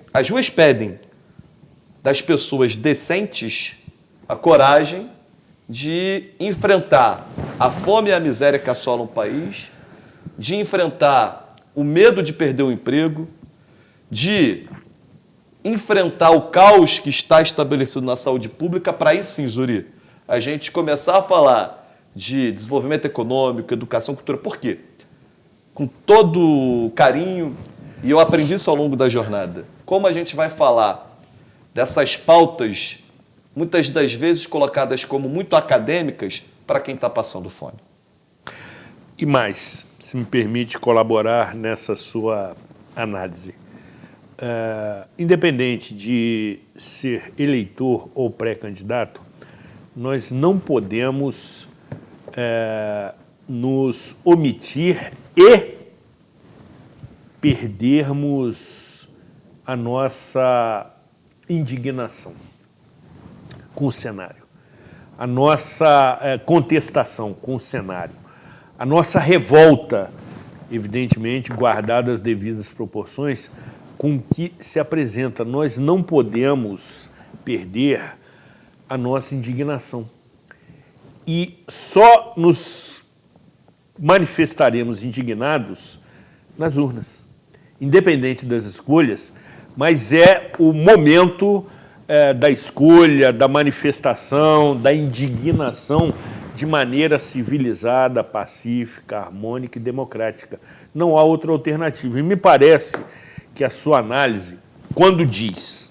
[SPEAKER 6] das pessoas decentes a coragem de enfrentar a fome e a miséria que assolam o país, de enfrentar o medo de perder o emprego, de enfrentar o caos que está estabelecido na saúde pública, para aí sim, Zuri, a gente começar a falar de desenvolvimento econômico, educação, cultura. Por quê? Com todo carinho, e eu aprendi isso ao longo da jornada, como a gente vai falar dessas pautas, muitas das vezes colocadas como muito acadêmicas, para quem está passando fome.
[SPEAKER 1] E mais, se me permite colaborar nessa sua análise. Independente de ser eleitor ou pré-candidato, nós não podemos nos omitir e perdermos a nossa indignação com o cenário, a nossa contestação com o cenário, a nossa revolta, evidentemente, guardadas as devidas proporções, com que se apresenta. Nós não podemos perder a nossa indignação. E só nos manifestaremos indignados nas urnas, independente das escolhas, mas é o momento da escolha, da manifestação, da indignação de maneira civilizada, pacífica, harmônica e democrática. Não há outra alternativa. E me parece que a sua análise, quando diz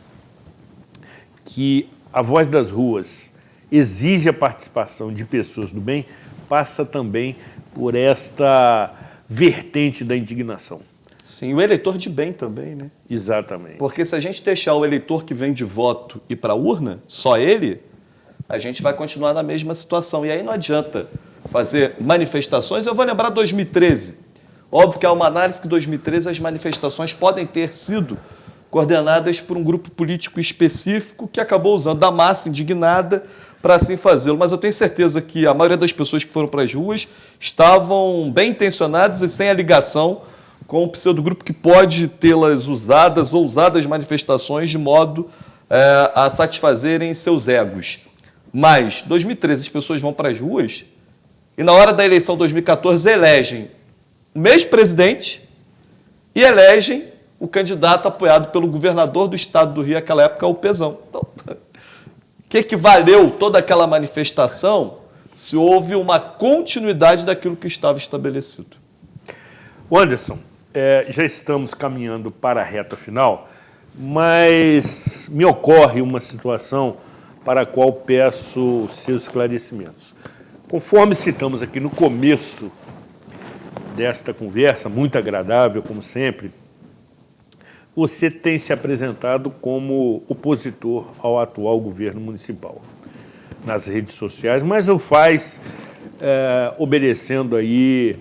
[SPEAKER 1] que a voz das ruas exige a participação de pessoas do bem, passa também por esta vertente da indignação.
[SPEAKER 6] Sim, o eleitor de bem também, né?
[SPEAKER 1] Exatamente.
[SPEAKER 6] Porque se a gente deixar o eleitor que vem de voto ir para a urna, só ele, a gente vai continuar na mesma situação. E aí não adianta fazer manifestações. Eu vou lembrar 2013. Óbvio que há uma análise que em 2013 as manifestações podem ter sido coordenadas por um grupo político específico que acabou usando a massa indignada para assim fazê-lo. Mas eu tenho certeza que a maioria das pessoas que foram para as ruas estavam bem intencionadas e sem a ligação com o pseudogrupo que pode tê-las usadas ou usado as manifestações de modo a satisfazerem seus egos. Mas, 2013, as pessoas vão para as ruas e na hora da eleição de 2014 elegem o mesmo presidente e elegem o candidato apoiado pelo governador do estado do Rio, naquela época, o Pezão. Então, o que valeu toda aquela manifestação se houve uma continuidade daquilo que estava estabelecido?
[SPEAKER 1] Anderson, já estamos caminhando para a reta final, mas me ocorre uma situação para a qual peço seus esclarecimentos. Conforme citamos aqui no começo desta conversa, muito agradável, como sempre, você tem se apresentado como opositor ao atual governo municipal nas redes sociais, mas o faz obedecendo aí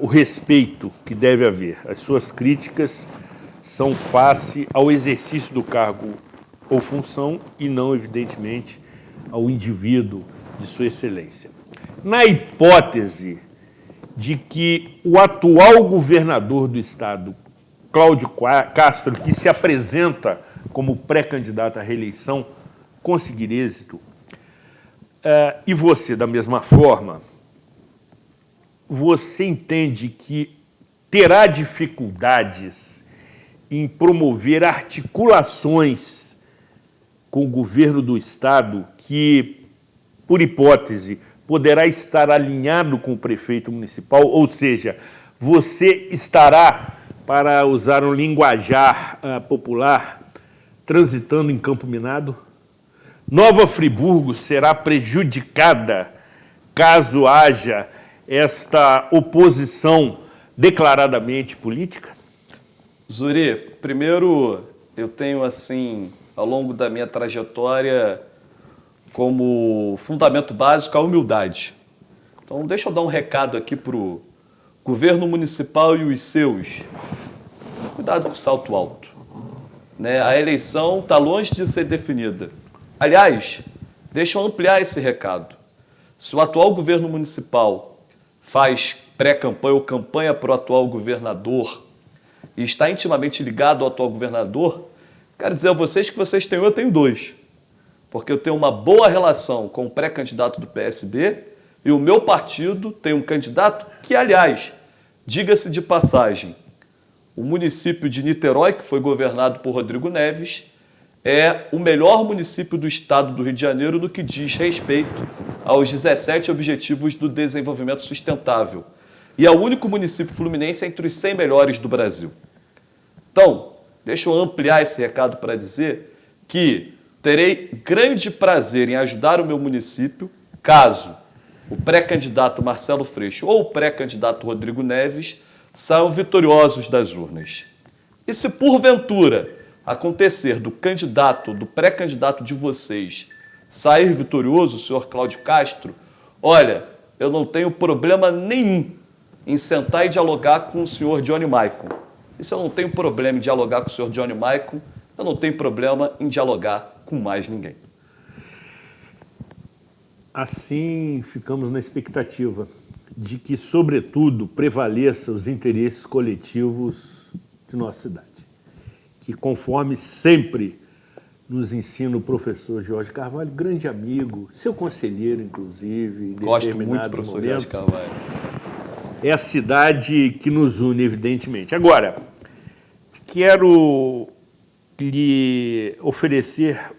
[SPEAKER 1] o respeito que deve haver. As suas críticas são face ao exercício do cargo ou função e não, evidentemente, ao indivíduo de sua excelência. Na hipótese de que o atual governador do estado, Cláudio Castro, que se apresenta como pré-candidato à reeleição, conseguir êxito, e você, da mesma forma, você entende que terá dificuldades em promover articulações com o governo do estado que, por hipótese, poderá estar alinhado com o prefeito municipal, ou seja, você estará, para usar um linguajar popular, transitando em campo minado? Nova Friburgo será prejudicada caso haja esta oposição declaradamente política?
[SPEAKER 6] Zuri, primeiro eu tenho, assim, ao longo da minha trajetória, como fundamento básico a humildade. Então, deixa eu dar um recado aqui para o governo municipal e os seus. Cuidado com o salto alto. Né? A eleição está longe de ser definida. Aliás, deixa eu ampliar esse recado. Se o atual governo municipal faz pré-campanha ou campanha para o atual governador e está intimamente ligado ao atual governador, quero dizer a vocês que vocês têm um, eu tenho dois. Porque eu tenho uma boa relação com o pré-candidato do PSB e o meu partido tem um candidato que, aliás, diga-se de passagem, o município de Niterói, que foi governado por Rodrigo Neves, é o melhor município do estado do Rio de Janeiro no que diz respeito aos 17 Objetivos do Desenvolvimento Sustentável. E é o único município fluminense entre os 100 melhores do Brasil. Então, deixa eu ampliar esse recado para dizer que terei grande prazer em ajudar o meu município caso o pré-candidato Marcelo Freixo ou o pré-candidato Rodrigo Neves saiam vitoriosos das urnas. E se porventura acontecer do pré-candidato de vocês sair vitorioso, o senhor Cláudio Castro, olha, eu não tenho problema nenhum em sentar e dialogar com o senhor Johnny Maicon. E se eu não tenho problema em dialogar com o senhor Johnny Maicon, eu não tenho problema em dialogar com mais ninguém.
[SPEAKER 1] Assim, ficamos na expectativa de que, sobretudo, prevaleça os interesses coletivos de nossa cidade. Que, conforme sempre nos ensina o professor Jorge Carvalho, grande amigo, seu conselheiro, inclusive, em
[SPEAKER 6] gosto muito do professor Jorge Carvalho.
[SPEAKER 1] É a cidade que nos une, evidentemente. Agora, quero lhe oferecer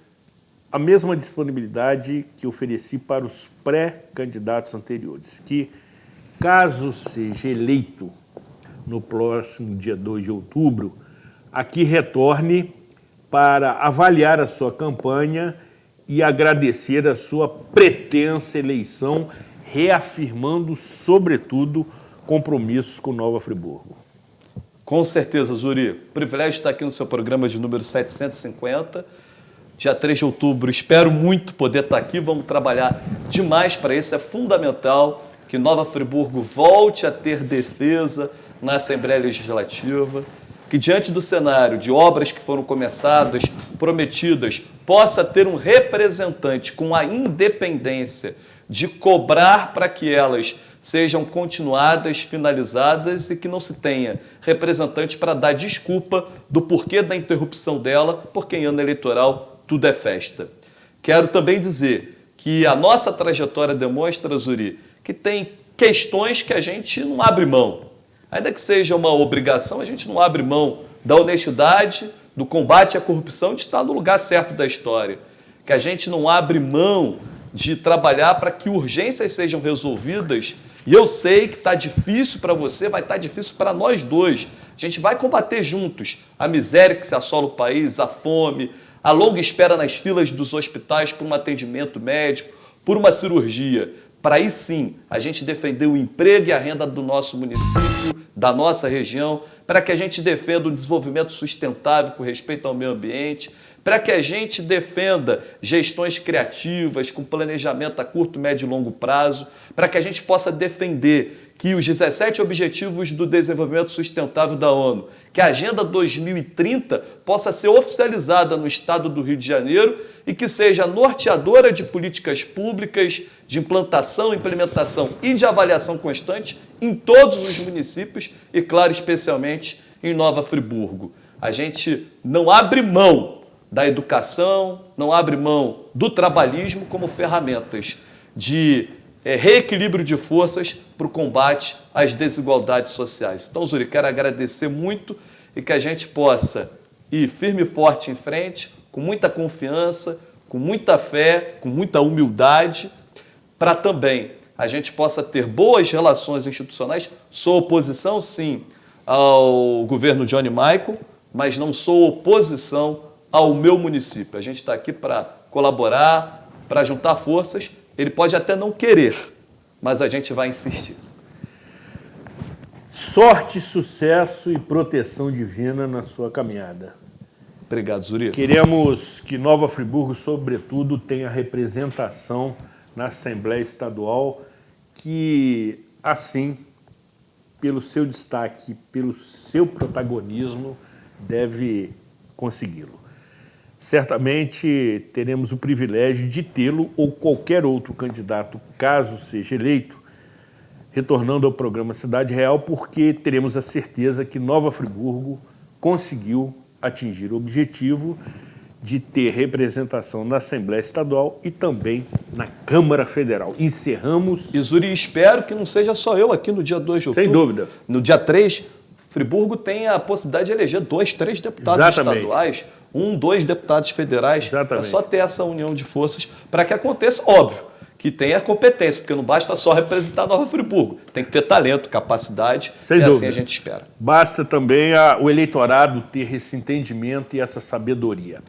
[SPEAKER 1] a mesma disponibilidade que ofereci para os pré-candidatos anteriores, que, caso seja eleito no próximo dia 2 de outubro, aqui retorne para avaliar a sua campanha e agradecer a sua pretensa eleição, reafirmando, sobretudo, compromissos com Nova Friburgo.
[SPEAKER 6] Com certeza, Zuri. Privilégio estar aqui no seu programa de número 750. Dia 3 de outubro, espero muito poder estar aqui. Vamos trabalhar demais para isso. É fundamental que Nova Friburgo volte a ter defesa na Assembleia Legislativa, que diante do cenário de obras que foram começadas, prometidas, possa ter um representante com a independência de cobrar para que elas sejam continuadas, finalizadas e que não se tenha representante para dar desculpa do porquê da interrupção dela, porque em ano eleitoral tudo é festa. Quero também dizer que a nossa trajetória demonstra, Zuri, que tem questões que a gente não abre mão. Ainda que seja uma obrigação, a gente não abre mão da honestidade, do combate à corrupção, de estar no lugar certo da história. Que a gente não abre mão de trabalhar para que urgências sejam resolvidas. E eu sei que está difícil para você, vai estar difícil para nós dois. A gente vai combater juntos a miséria que se assola o país, a fome, a longa espera nas filas dos hospitais por um atendimento médico, por uma cirurgia. Para aí sim a gente defender o emprego e a renda do nosso município, da nossa região, para que a gente defenda o desenvolvimento sustentável com respeito ao meio ambiente, para que a gente defenda gestões criativas com planejamento a curto, médio e longo prazo, para que a gente possa defender que os 17 Objetivos do Desenvolvimento Sustentável da ONU, que a Agenda 2030 possa ser oficializada no estado do Rio de Janeiro e que seja norteadora de políticas públicas, de implantação, implementação e de avaliação constante em todos os municípios e, claro, especialmente em Nova Friburgo. A gente não abre mão da educação, não abre mão do trabalhismo como ferramentas de reequilíbrio de forças para o combate às desigualdades sociais. Então, Zuri, quero agradecer muito e que a gente possa ir firme e forte em frente, com muita confiança, com muita fé, com muita humildade, para também a gente possa ter boas relações institucionais. Sou oposição, sim, ao governo Johnny Michael, mas não sou oposição ao meu município. A gente está aqui para colaborar, para juntar forças. Ele pode até não querer, mas a gente vai insistir.
[SPEAKER 1] Sorte, sucesso e proteção divina na sua caminhada.
[SPEAKER 6] Obrigado, Zuri.
[SPEAKER 1] Queremos que Nova Friburgo, sobretudo, tenha representação na Assembleia Estadual, que, assim, pelo seu destaque, pelo seu protagonismo, deve consegui-lo. Certamente teremos o privilégio de tê-lo ou qualquer outro candidato, caso seja eleito, retornando ao programa Cidade Real, porque teremos a certeza que Nova Friburgo conseguiu atingir o objetivo de ter representação na Assembleia Estadual e também na Câmara Federal. Encerramos...
[SPEAKER 6] E, Zuri, espero que não seja só eu aqui no dia 2 de outubro.
[SPEAKER 1] Sem dúvida.
[SPEAKER 6] No dia 3, Friburgo tem a possibilidade de eleger 2, 3 deputados estaduais, 1, 2 deputados federais.
[SPEAKER 1] Exatamente.
[SPEAKER 6] É só ter essa união de forças para que aconteça, óbvio, que tenha competência, porque não basta só representar Nova Friburgo. Tem que ter talento, capacidade,
[SPEAKER 1] Sem dúvida.
[SPEAKER 6] Assim a gente espera.
[SPEAKER 1] Basta também o eleitorado ter esse entendimento e essa sabedoria.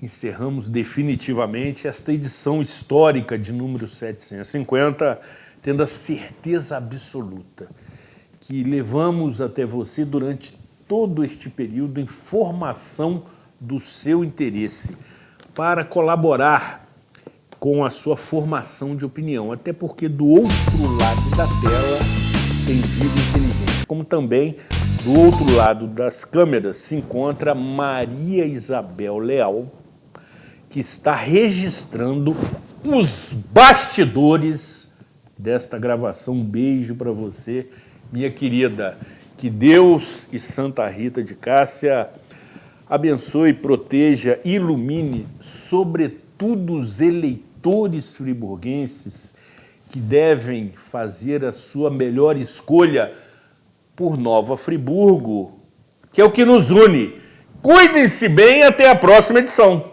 [SPEAKER 1] Encerramos definitivamente esta edição histórica de número 750, tendo a certeza absoluta que levamos até você durante todo este período informação do seu interesse para colaborar com a sua formação de opinião, até porque do outro lado da tela tem vida inteligente, como também do outro lado das câmeras se encontra Maria Isabel Leal, que está registrando os bastidores desta gravação. Um beijo para você, minha querida. Que Deus e Santa Rita de Cássia abençoe, proteja, ilumine, sobretudo os eleitores friburguenses que devem fazer a sua melhor escolha por Nova Friburgo, que é o que nos une. Cuidem-se bem, até a próxima edição.